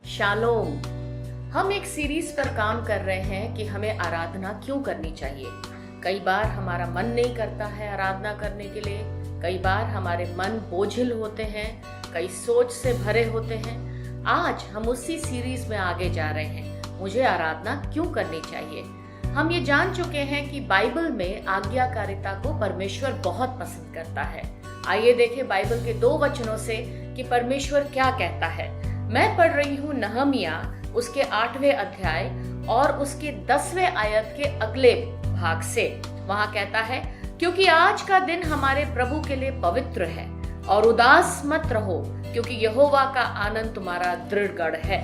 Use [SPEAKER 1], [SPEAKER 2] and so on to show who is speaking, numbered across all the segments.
[SPEAKER 1] Shalom. हम एक series पर काम कर रहे हैं कि हमें आराधना क्यों करनी चाहिए। कई बार हमारा मन नहीं करता है आराधना करने के लिए, कई बार हमारे मन बोझिल होते हैं, कई सोच से भरे होते हैं। आज हम उसी सीरीज में आगे जा रहे हैं, मुझे आराधना क्यों करनी चाहिए। हम ये जान चुके हैं कि बाइबल में आज्ञाकारिता को परमेश्वर बहुत पसंद करता है। आइए देखें बाइबल के 2 वचनों से कि परमेश्वर क्या कहता है। मैं पढ़ रही हूँ नहमिया उसके 8वें अध्याय और उसके 10वें आयत के अगले भाग से। वहां कहता है, क्योंकि आज का दिन हमारे प्रभु के लिए पवित्र है और उदास मत रहो, क्योंकि यहोवा का आनंद तुम्हारा दृढ़ गढ़ है।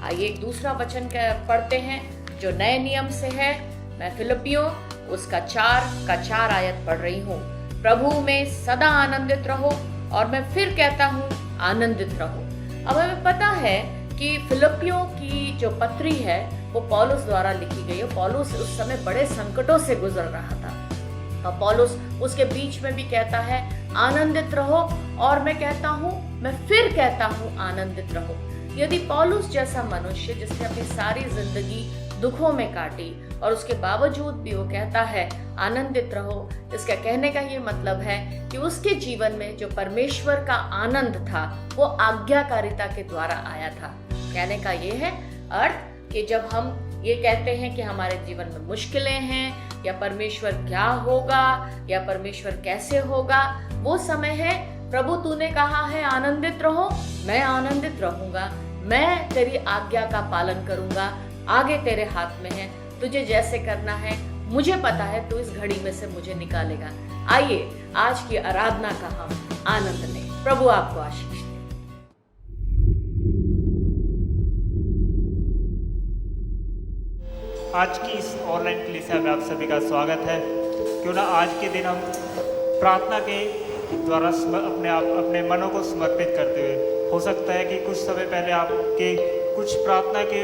[SPEAKER 1] आइए एक दूसरा वचन पढ़ते हैं जो नए नियम से है। मैं फिलिपियों उसका 4 आयत पढ़ रही हूँ। प्रभु में सदा आनंदित रहो, और मैं फिर कहता हूँ आनंदित रहो। अब हमें पता है कि फिलिपियों की जो पत्री है वो पौलुस द्वारा लिखी गई है। पौलुस उस समय बड़े संकटों से गुजर रहा था और पौलुस उसके बीच में भी कहता है आनंदित रहो, और मैं कहता हूँ, मैं फिर कहता हूँ आनंदित रहो। यदि पौलुस जैसा मनुष्य जिसने अपनी सारी जिंदगी दुखों में काटी और उसके बावजूद भी वो कहता है आनंदित रहो, इसका कहने का ये मतलब है कि उसके जीवन में जो परमेश्वर का आनंद था वो आज्ञाकारिता के द्वारा आया था। कहने का ये है अर्थ कि जब हम ये कहते हैं कि हमारे जीवन में मुश्किलें हैं या परमेश्वर क्या होगा या परमेश्वर कैसे होगा, वो समय है प्रभु तूने कहा है आनंदित रहो, मैं आनंदित रहूंगा, मैं तेरी आज्ञा का पालन करूंगा, आगे तेरे हाथ में है, तुझे जैसे करना है मुझे पता है, तू इस घड़ी में से मुझे निकालेगा। आइए आज की आराधना का हम आनंद लें। प्रभु आपको आशीष दे।
[SPEAKER 2] आज की इस ऑनलाइन कलीसिया में आप सभी का स्वागत है। क्यों ना आज के दिन हम प्रार्थना के द्वारा अपने मनों को समर्पित करते हुए, हो सकता है कि कुछ समय पहले आपके कुछ प्रार्थना के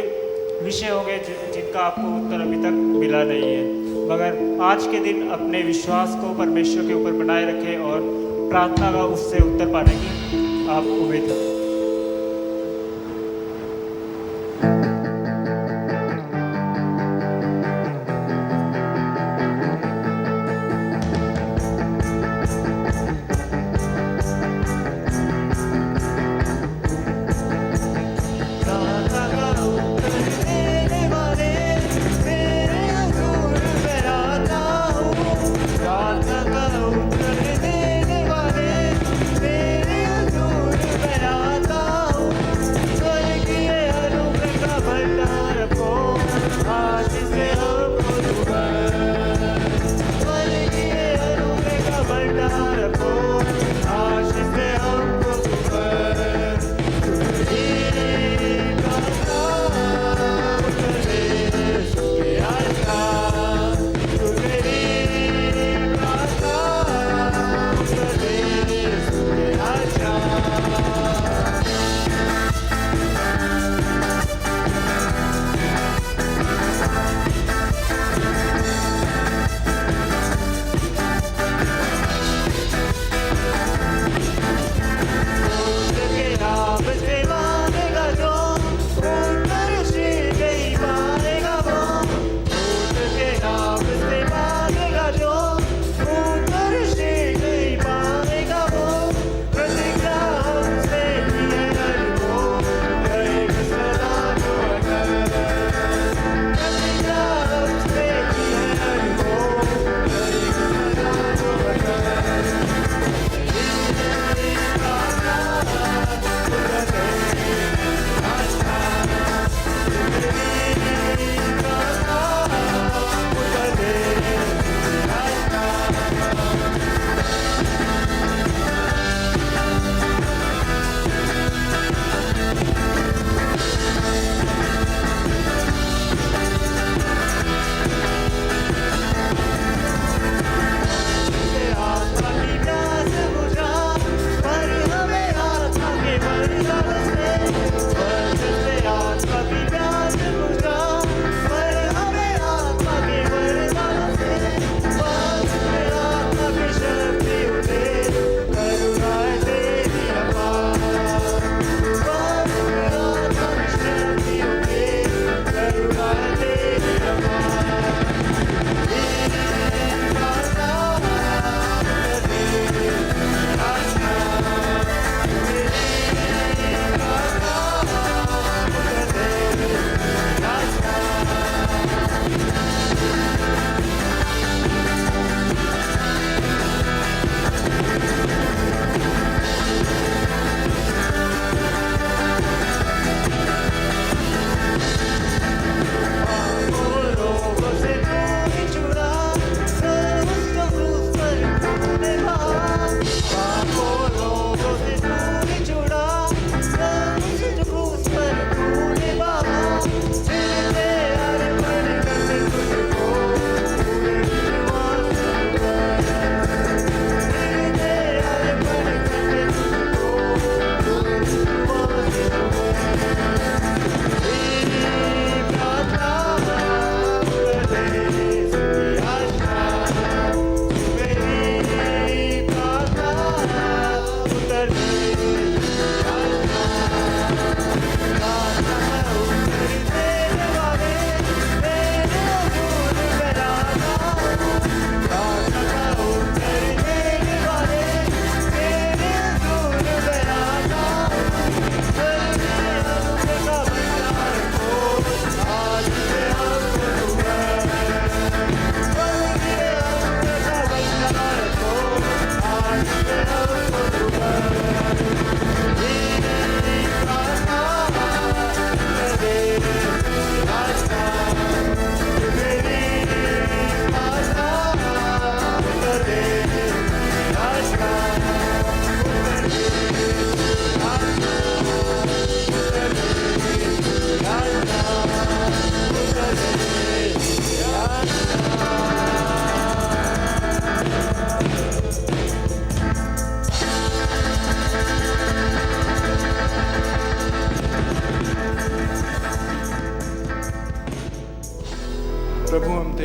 [SPEAKER 2] विषय होंगे जिनका आपको उत्तर अभी तक मिला नहीं है, मगर आज के दिन अपने विश्वास को परमेश्वर के ऊपर बनाए रखें और प्रार्थना का उससे उत्तर पाने की आप उम्मीद करें।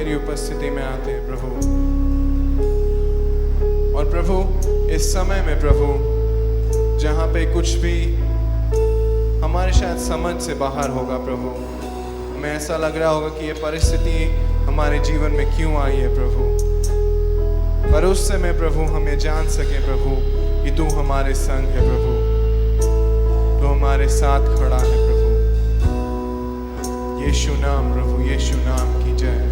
[SPEAKER 3] तेरी उपस्थिति में आते हैं प्रभु। और प्रभु इस समय में प्रभु जहाँ पे कुछ भी हमारे शायद समझ से बाहर होगा प्रभु, हमें ऐसा लग रहा होगा कि ये परिस्थिति हमारे जीवन में क्यों आई है प्रभु, पर उस समय प्रभु हम ये जान सके प्रभु कि तू हमारे संग है प्रभु, तू हमारे साथ खड़ा है प्रभु। यीशु नाम प्रभु, यीशु नाम की जय।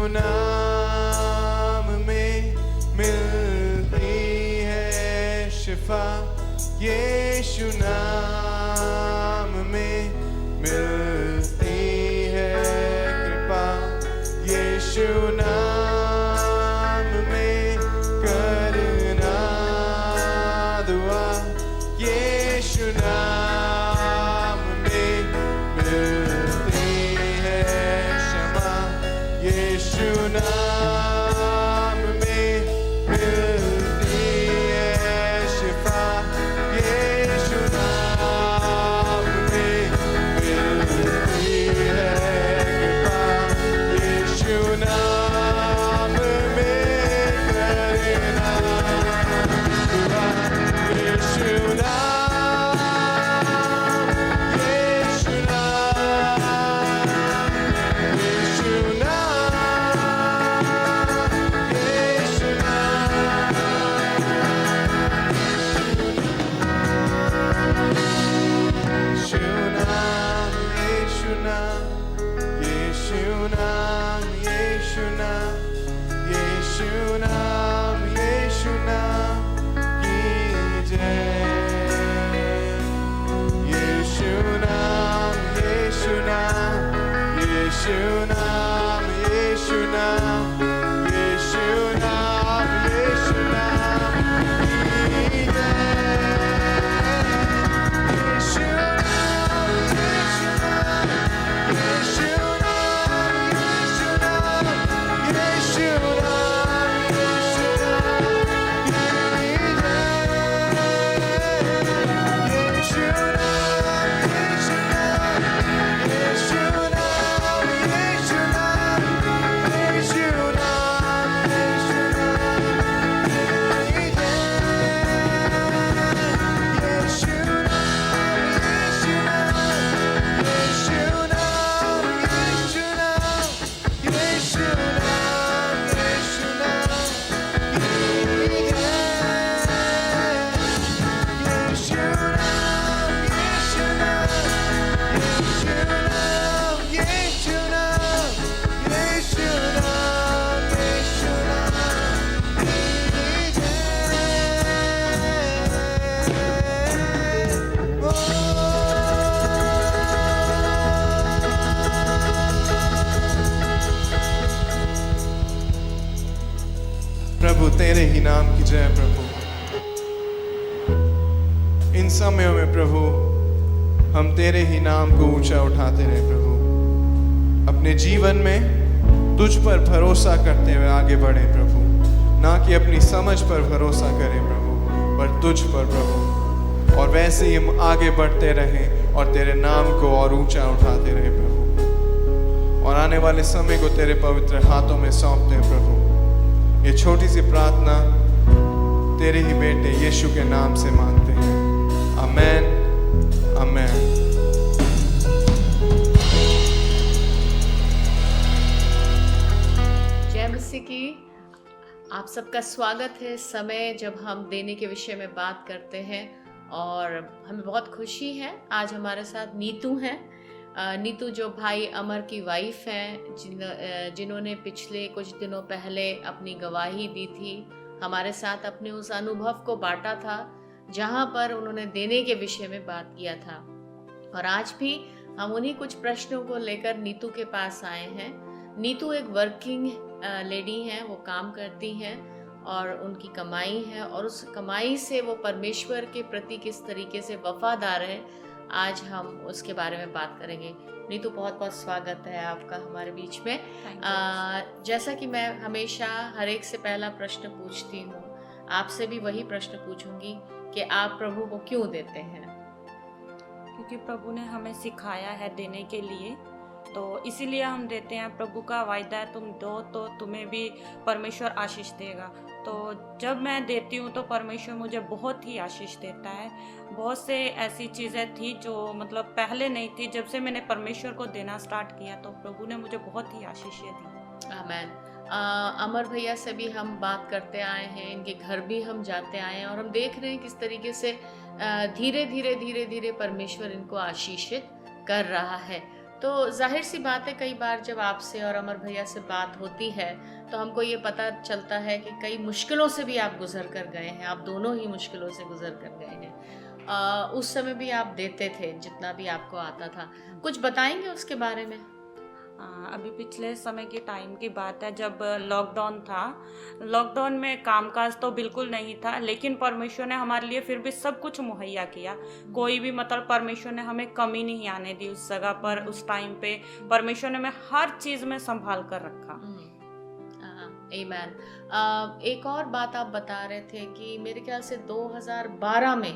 [SPEAKER 3] नाम में मिलती है शिफा, यीशु नाम में मिलती है कृपा, यीशु नाम में करना दुआ, यीशु नाम में मिलती है क्षमा, यीशु नाम में मिलती है शिफा, यीशु नाम में मिलती है कृपा, यीशु नाम में करना दुआ, यीशु नाम, यीशु नाम, यीशु नाम, यीशु नाम, यीशु नाम, यीशु नाम, यीशु नाम, यीशु नाम की जय, यीशु नाम, यीशु नाम, यीशु नाम, यीशु नाम, यीशु नाम, यीशु नाम की जय, यीशु नाम, यीशु नाम, यीशु नाम, यीशु नाम, यीशु नाम, यीशु नाम की जय, यीशु नाम, यीशु नाम, यीशु नाम, यीशु नाम, यीशु नाम, यीशु नाम की जय, यीशु नाम, यीशु नाम, यीशु नाम, यीशु नाम, यीशु नाम, यीशु नाम, यीशु नाम की जय। प्रभु तेरे ही नाम की जय प्रभु। इन समयों में प्रभु हम तेरे ही नाम को ऊंचा उठाते रहे प्रभु, अपने जीवन में तुझ पर भरोसा करते हुए आगे बढ़े प्रभु, ना कि अपनी समझ पर भरोसा करें प्रभु, पर तुझ पर प्रभु, और वैसे ही हम आगे बढ़ते रहें और तेरे नाम को और ऊंचा उठाते रहे प्रभु, और आने वाले समय को तेरे पवित्र हाथों में सौंपते हैं प्रभु। ये छोटी सी प्रार्थना तेरे ही बेटे यीशु के नाम से मांगते हैं, आमेन, आमेन।
[SPEAKER 1] जय मसीह की। आप सबका स्वागत है इस समय जब हम देने के विषय में बात करते हैं, और हमें बहुत खुशी है आज हमारे साथ नीतू हैं। नीतू जो भाई अमर की वाइफ हैं, जिन्होंने पिछले कुछ दिनों पहले अपनी गवाही दी थी, हमारे साथ अपने उस अनुभव को बांटा था जहाँ पर उन्होंने देने के विषय में बात किया था। और आज भी हम उन्हीं कुछ प्रश्नों को लेकर नीतू के पास आए हैं। नीतू एक वर्किंग लेडी हैं, वो काम करती हैं और उनकी कमाई है, और उस कमाई से वो परमेश्वर के प्रति किस तरीके से वफादार है, आज हम उसके बारे में बात करेंगे। नीतू, बहुत बहुत स्वागत है आपका हमारे बीच में। जैसा कि मैं हमेशा हर एक से पहला प्रश्न पूछती हूँ, आपसे भी वही प्रश्न पूछूंगी कि आप प्रभु को क्यों देते हैं?
[SPEAKER 4] क्योंकि प्रभु ने हमें सिखाया है देने के लिए, तो इसीलिए हम देते हैं। प्रभु का वायदा है, तुम दो तो तुम्हें भी परमेश्वर आशीष देगा। तो जब मैं देती हूँ तो परमेश्वर मुझे बहुत ही आशीष देता है। बहुत से ऐसी चीज़ें थी जो मतलब पहले नहीं थी, जब से मैंने परमेश्वर को देना स्टार्ट किया तो प्रभु ने मुझे बहुत ही आशीषें दी।
[SPEAKER 1] आमेन। अमर भैया से भी हम बात करते आए हैं, इनके घर भी हम जाते आए हैं, और हम देख रहे हैं किस तरीके से धीरे धीरे धीरे धीरे परमेश्वर इनको आशीषित कर रहा है। तो जाहिर सी बात है, कई बार जब आपसे और अमर भैया से बात होती है तो हमको ये पता चलता है कि कई मुश्किलों से भी आप गुजर कर गए हैं, आप दोनों ही मुश्किलों से गुजर कर गए हैं। उस समय भी आप देते थे जितना भी आपको आता था, कुछ बताएंगे उसके बारे में?
[SPEAKER 4] अभी पिछले समय की टाइम की बात है, जब लॉकडाउन था। लॉकडाउन में कामकाज तो बिल्कुल नहीं था, लेकिन परमेश्वर ने हमारे लिए फिर भी सब कुछ मुहैया किया। कोई भी मतलब परमेश्वर ने हमें कमी नहीं आने दी उस जगह पर, उस टाइम पे परमेश्वर ने हमें हर चीज़ में संभाल कर रखा।
[SPEAKER 1] आमीन। एक और बात आप बता रहे थे कि मेरे ख्याल से 2012 में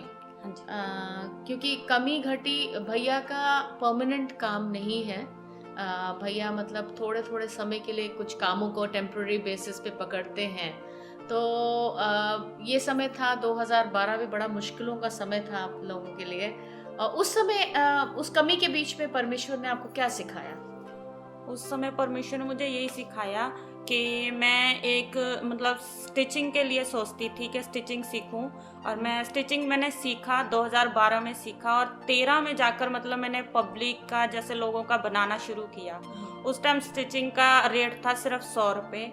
[SPEAKER 1] क्योंकि कमी घटी, भैया का परमानेंट काम नहीं है, भैया मतलब थोड़े थोड़े समय के लिए कुछ कामों को टेम्पररी बेसिस पे पकड़ते हैं। तो ये समय था 2012 में, बड़ा मुश्किलों का समय था आप लोगों के लिए। उस समय उस कमी के बीच में परमेश्वर ने आपको क्या सिखाया?
[SPEAKER 4] उस समय परमेश्वर ने मुझे यही सिखाया कि मैं एक मतलब स्टिचिंग के लिए सोचती थी कि स्टिचिंग सीखूं, और मैं स्टिचिंग मैंने सीखा 2012 में सीखा, और 13 में जाकर मतलब मैंने पब्लिक का जैसे लोगों का बनाना शुरू किया। उस टाइम स्टिचिंग का रेट था सिर्फ 100 रुपये,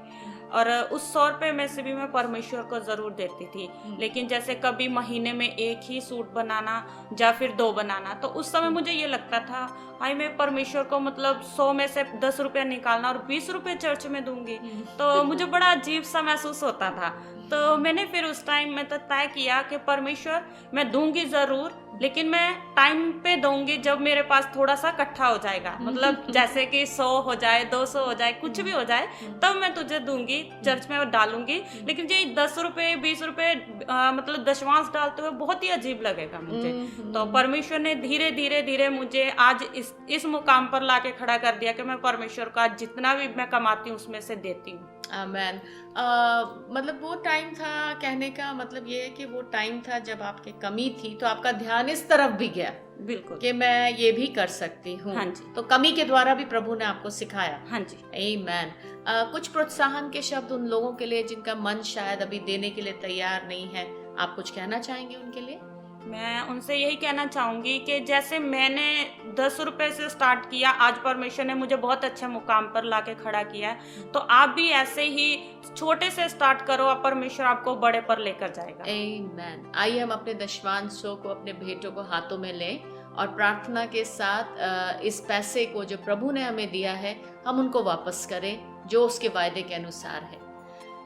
[SPEAKER 4] और उस 100 रुपये में से भी मैं परमेश्वर को ज़रूर देती थी। लेकिन जैसे कभी महीने में एक ही सूट बनाना या फिर 2 बनाना, तो उस समय मुझे ये लगता था हाय मैं परमेश्वर को मतलब 100 में से 10 रुपये निकालना और 20 रुपये चर्च में दूंगी, तो मुझे बड़ा अजीब सा महसूस होता था। तो मैंने फिर उस टाइम में तो तय किया कि परमेश्वर मैं दूंगी ज़रूर, लेकिन मैं टाइम पे दूंगी जब मेरे पास थोड़ा सा इकट्ठा हो जाएगा, मतलब जैसे कि 100 हो जाए, 200 हो जाए, कुछ भी हो जाए, तब मैं तुझे दूंगी, चर्च में डालूंगी। लेकिन ये 10 रुपये 20 रुपये मतलब दशवांश डालते हुए बहुत ही अजीब लगेगा मुझे। तो परमेश्वर ने धीरे धीरे धीरे मुझे आज इस मुकाम पर लाके खड़ा कर दिया कि मैं परमेश्वर का जितना भी मैं कमाती हूँ उसमें से देती हूँ।
[SPEAKER 1] आमीन। मतलब वो टाइम था, कहने का मतलब ये है कि वो टाइम था जब आपकी कमी थी, तो आपका ध्यान इस तरफ भी गया
[SPEAKER 4] बिल्कुल
[SPEAKER 1] कि मैं ये भी कर सकती हूँ।
[SPEAKER 4] हाँ जी।
[SPEAKER 1] तो कमी के द्वारा भी प्रभु ने आपको सिखाया।
[SPEAKER 4] हाँ जी।
[SPEAKER 1] आमीन। कुछ प्रोत्साहन के शब्द उन लोगों के लिए जिनका मन शायद अभी देने के लिए तैयार नहीं है, आप कुछ कहना चाहेंगे उनके लिए?
[SPEAKER 4] मैं उनसे यही कहना चाहूँगी कि जैसे मैंने 10 रुपये से स्टार्ट किया, आज परमेश्वर ने मुझे बहुत अच्छे मुकाम पर लाके खड़ा किया है, तो आप भी ऐसे ही छोटे से स्टार्ट करो और परमेश्वर आपको बड़े पर लेकर जाएगा।
[SPEAKER 1] आमीन। आइए हम अपने दशवांशों को, अपने भेंटों को हाथों में लें और प्रार्थना के साथ इस पैसे को जो प्रभु ने हमें दिया है, हम उनको वापस करें जो उसके वायदे के अनुसार है।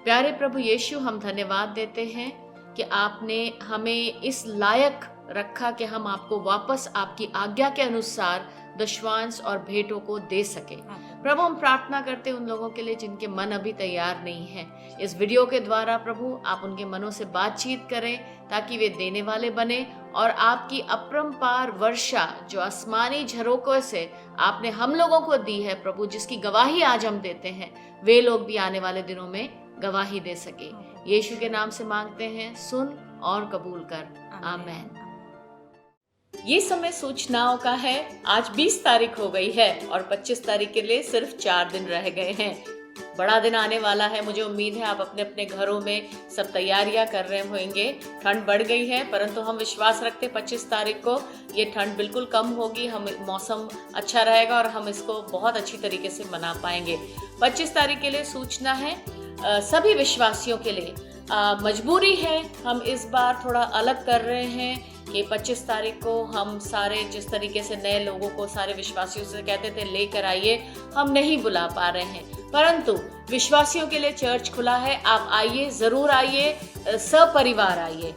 [SPEAKER 1] प्यारे प्रभु यीशु, हम धन्यवाद देते हैं कि आपने हमें इस लायक रखा कि हम आपको वापस आपकी आज्ञा के अनुसार दशवांश और भेंटों को दे सके। प्रभु, हम प्रार्थना करते हैं उन लोगों के लिए जिनके मन अभी तैयार नहीं है। इस वीडियो के द्वारा प्रभु आप उनके मनों से बातचीत करें ताकि वे देने वाले बने, और आपकी अपरंपार वर्षा जो आसमानी झरोकों से आपने हम लोगों को दी है प्रभु, जिसकी गवाही आज हम देते हैं, वे लोग भी आने वाले दिनों में गवाही दे सके। यीशु के नाम से मांगते हैं, सुन और कबूल कर। आमीन। ये समय सूचनाओं का है। आज 20 तारीख हो गई है और 25 तारीख के लिए सिर्फ 4 दिन रह गए हैं। बड़ा दिन आने वाला है। मुझे उम्मीद है आप अपने अपने घरों में सब तैयारियां कर रहे होंगे। ठंड बढ़ गई है, परंतु हम विश्वास रखते हैं 25 तारीख को ये ठंड बिल्कुल कम होगी, हम मौसम अच्छा रहेगा और हम इसको बहुत अच्छी तरीके से मना पाएंगे। 25 तारीख के लिए सूचना है सभी विश्वासियों के लिए। मजबूरी है, हम इस बार थोड़ा अलग कर रहे हैं कि 25 तारीख को हम सारे जिस तरीके से नए लोगों को सारे विश्वासियों से कहते थे लेकर आइए, हम नहीं बुला पा रहे हैं, परंतु विश्वासियों के लिए चर्च खुला है। आप आइए, ज़रूर आइए, सपरिवार आइए।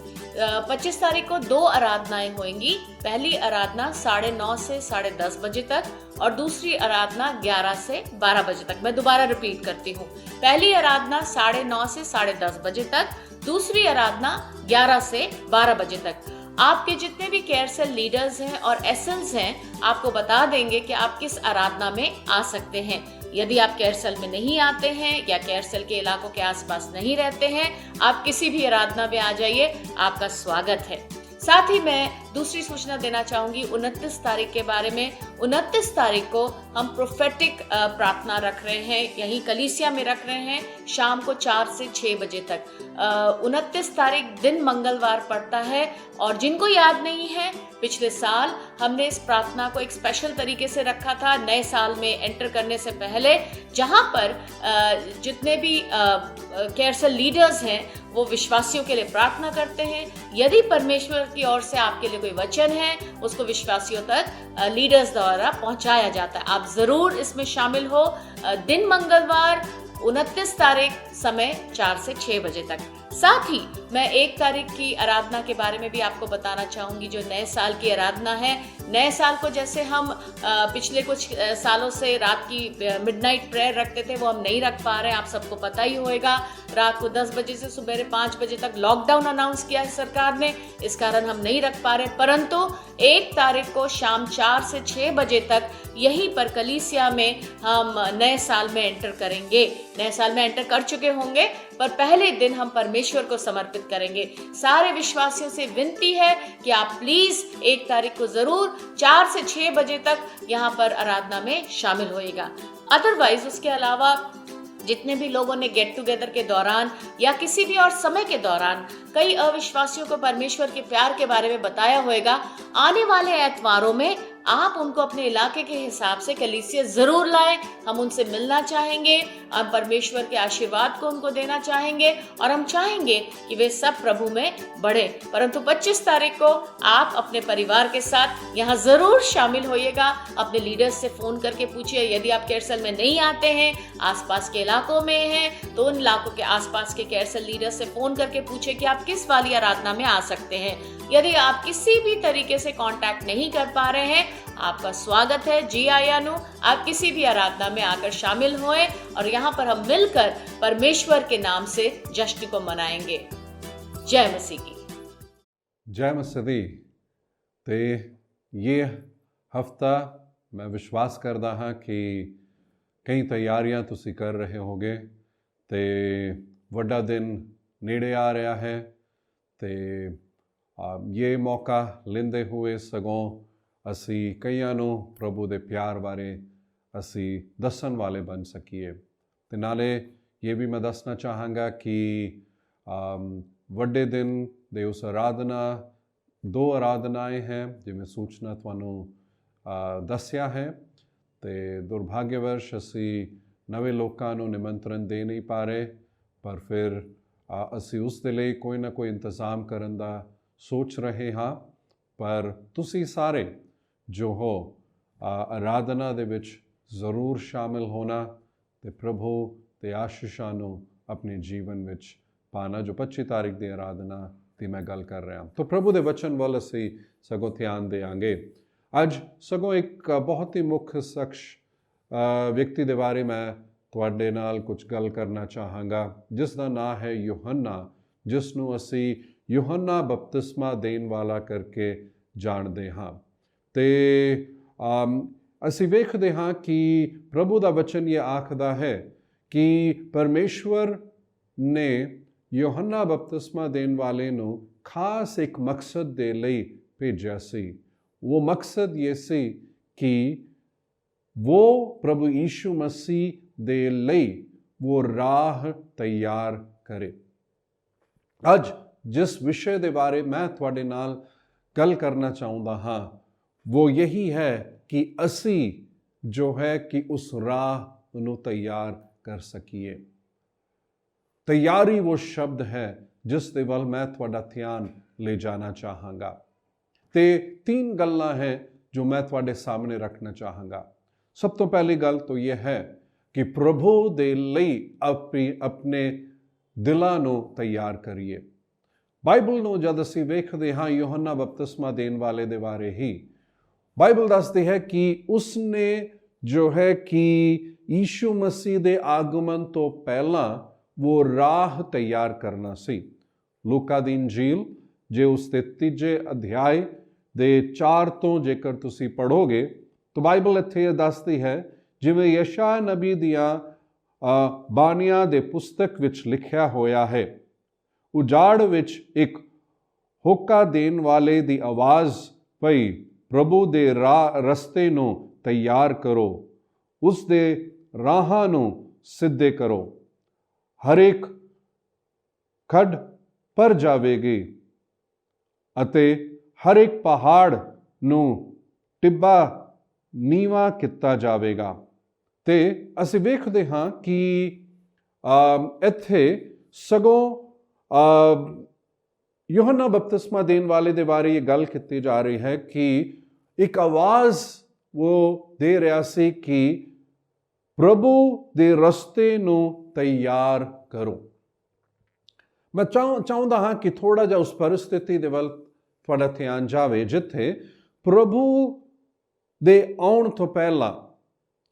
[SPEAKER 1] 25 तारीख को 2 आराधनाएं होंगी। पहली आराधना 9:30 से 10:30 बजे तक और दूसरी आराधना 11 से 12 बजे तक। मैं दोबारा रिपीट करती हूँ, पहली आराधना 9:30 से 10:30 बजे तक, दूसरी आराधना 11 से 12 बजे तक। आपके जितने भी केयर सेल लीडर्स हैं और एसएल्स हैं आपको बता देंगे कि आप किस आराधना में आ सकते हैं। यदि आप केयर सेल में नहीं आते हैं या केयर सेल के इलाकों के आसपास नहीं रहते हैं, आप किसी भी आराधना में आ जाइए, आपका स्वागत है। साथ ही मैं दूसरी सूचना देना चाहूंगी 29 तारीख के बारे में। 29 तारीख को हम प्रोफेटिक प्रार्थना रख रहे हैं, यहीं कलीसिया में रख रहे हैं, शाम को 4 से 6 बजे तक। 29 तारीख दिन मंगलवार पड़ता है, और जिनको याद नहीं है, पिछले साल हमने इस प्रार्थना को एक स्पेशल तरीके से रखा था नए साल में एंटर करने से पहले, जहां पर जितने भी कैरसल लीडर्स हैं वो विश्वासियों के लिए प्रार्थना करते हैं। यदि परमेश्वर की ओर से आपके लिए कोई वचन है, उसको विश्वासियों तक लीडर्स द्वारा पहुंचाया जाता है। आप जरूर इसमें शामिल हो। दिन मंगलवार 29 तारीख, समय 4 से 6 बजे तक। साथ ही मैं 1 तारीख की आराधना के बारे में भी आपको बताना चाहूंगी, जो नए साल की आराधना है। नए साल को जैसे हम पिछले कुछ सालों से रात की मिडनाइट प्रेयर रखते थे, वो हम नहीं रख पा रहे हैं। आप सबको पता ही होएगा, रात को 10 बजे से सुबह 5 बजे तक लॉकडाउन अनाउंस किया है सरकार ने, इस कारण हम नहीं रख पा रहे। परंतु 1 तारीख को शाम 4 से 6 बजे तक यहीं पर कलीसिया में हम नए साल में एंटर करेंगे। नए साल में एंटर कर चुके होंगे, पर पहले दिन हम परमेश्वर को समर्पित करेंगे। सारे विश्वासियों से विनती है कि आप प्लीज 1 तारीख को जरूर 4 से 6 बजे तक यहाँ पर आराधना में शामिल होइएगा। अदरवाइज उसके अलावा जितने भी लोगों ने गेट टुगेदर के दौरान या किसी भी और समय के दौरान कई अविश्वासियों को परमेश्वर के प्यार के बारे में बताया होगा, आने वाले एतवारों में आप उनको अपने इलाके के हिसाब से कलीसिया जरूर लाएं। हम उनसे मिलना चाहेंगे, हम परमेश्वर के आशीर्वाद को उनको देना चाहेंगे, और हम चाहेंगे कि वे सब प्रभु में बढ़े। परंतु 25 तारीख को आप अपने परिवार के साथ यहाँ जरूर शामिल होइएगा। अपने लीडर्स से फोन करके पूछिए। यदि आप कैरसल में नहीं आते हैं, आसपास के इलाकों में हैं, तो उन इलाकों के आसपास के कैरसल लीडर्स से फोन करके पूछिए कि आप किस वाली आराधना में आ सकते हैं। यदि आप किसी भी तरीके से कांटेक्ट नहीं कर पा रहे हैं, आपका स्वागत है, जी आयानु। आप किसी भी आराधना में आकर शामिल होएं, और यहाँ पर हम मिलकर परमेश्वर के नाम से जश्न को मनाएंगे। जय मसीह की।
[SPEAKER 5] जय मसीह दी। ते ये हफ्ता मैं विश्वास करदा हाँ कि कई तैयारियां तुसी कर रहे होगे, ते वड्डा दिन नेड़े आ रहा है। ते ये मौका लेंदे हुए सगों असी कईयां नूं प्रभु दे प्यार बारे असी दसन वाले बन सकीए। ते नाले ये भी मैं दसना चाहांगा कि वड्डे दिन दे उस आराधना 2 आराधनाएं हैं जिवें सूचना तुहानूं दस्या है। ते दुर्भाग्यवश असी नवे लोकां नूं निमंत्रण दे नहीं पा रहे, पर फिर असी उस दे लई कोई ना कोई इंतज़ाम करन दा सोच रहे हाँ। पर तुसी सारे जो हो आराधना दे विच ज़रूर शामिल होना, ते प्रभु ते आशीषां नूं अपने जीवन विच पाना। जो 25 तारीख की आराधना की मैं गल कर रहा। तो प्रभु दे वचन वाल असी सगों ध्यान देंगे। अज सगों एक बहुत ही मुख्य शख्स व्यक्ति दे बारे मैं तुहाडे नाल कुछ गल करना चाहांगा, जिसका नाम है यूहन्ना, जिसनूं असी यूहन्ना बपतिस्मा देन वाला करके जानते हाँ। ते असी वेखदे हाँ कि प्रभु दा वचन ये आखदा है कि परमेश्वर ने यूहन्ना बपतिस्मा देन वाले नूं खास एक मकसद दे लई भेजिया सी। वो मकसद ये सी कि वो प्रभु यीशु मसीह दे लई वो राह तैयार करे। अज जिस विषय दे बारे मैं तुहाडे नाल गल करना चाहुंदा हाँ, वो यही है कि असी जो है कि उस राह नूं तैयार कर सकीए। तैयारी वो शब्द है जिस दे वल मैं तुहाडा ध्यान ले जाना चाहांगा। ते 3 गल्लां हैं जो मैं तुहाडे सामने रखना चाहांगा। सब तो पहली गल तो यह है कि प्रभु दे लई अपने दिलां नूं तैयार करिए। बाइबल नूं जद असीं वेखदे हाँ यूहन्ना बपतिस्मा देन वाले दे बारे ही, बाइबल दसदी है कि उसने जो है कि यीशु मसीह दे आगमन तो पहला वो राह तैयार करना सी। लूका दी इंजील जे उसके 3 अध्याय दे 4 तो जेकर तुसी पढ़ोगे तो बाइबल इत्थे दसदी है, जिवें यशायाह नबी दियां बानियां दे पुस्तक विच लिखिया होया है, उजाड़ विच एक होका देन वाले दी आवाज़ पई, प्रभु दे रस्ते नूं ਤਿਆਰ ਕਰੋ, ਉਸ ਦੇ ਰਾਹਾਂ ਨੂੰ ਸਿੱਧੇ ਕਰੋ। ਹਰੇਕ ਖੱਡ ਭਰ ਜਾਵੇਗੀ ਅਤੇ ਹਰੇਕ ਪਹਾੜ ਨੂੰ ਟਿੱਬਾ ਨੀਵਾਂ ਕੀਤਾ ਜਾਵੇਗਾ। ਤੇ ਅਸੀਂ ਵੇਖਦੇ ਹਾਂ ਕਿ ਇੱਥੇ ਸਗੋਂ ਯੋਹੰਨਾ ਬਪਤਿਸਮਾ ਦੇਣ ਵਾਲੇ ਦੇ ਬਾਰੇ ਇਹ ਗੱਲ ਕੀਤੀ ਜਾ ਰਹੀ ਹੈ ਕਿ ਇੱਕ ਆਵਾਜ਼ ਉਹ ਦੇ ਰਿਹਾ ਸੀ ਕਿ ਪ੍ਰਭੂ ਦੇ ਰਸਤੇ ਨੂੰ ਤਿਆਰ ਕਰੋ। ਮੈਂ ਚਾਹੁੰਦਾ ਹਾਂ ਕਿ ਥੋੜਾ ਜਿਹਾ ਉਸ ਪਰਿਸਥਿਤੀ ਦੇ ਵੱਲ ਤੁਹਾਡਾ ਧਿਆਨ ਜਾਵੇ ਜਿੱਥੇ ਪ੍ਰਭੂ ਦੇ ਆਉਣ ਤੋਂ ਪਹਿਲਾਂ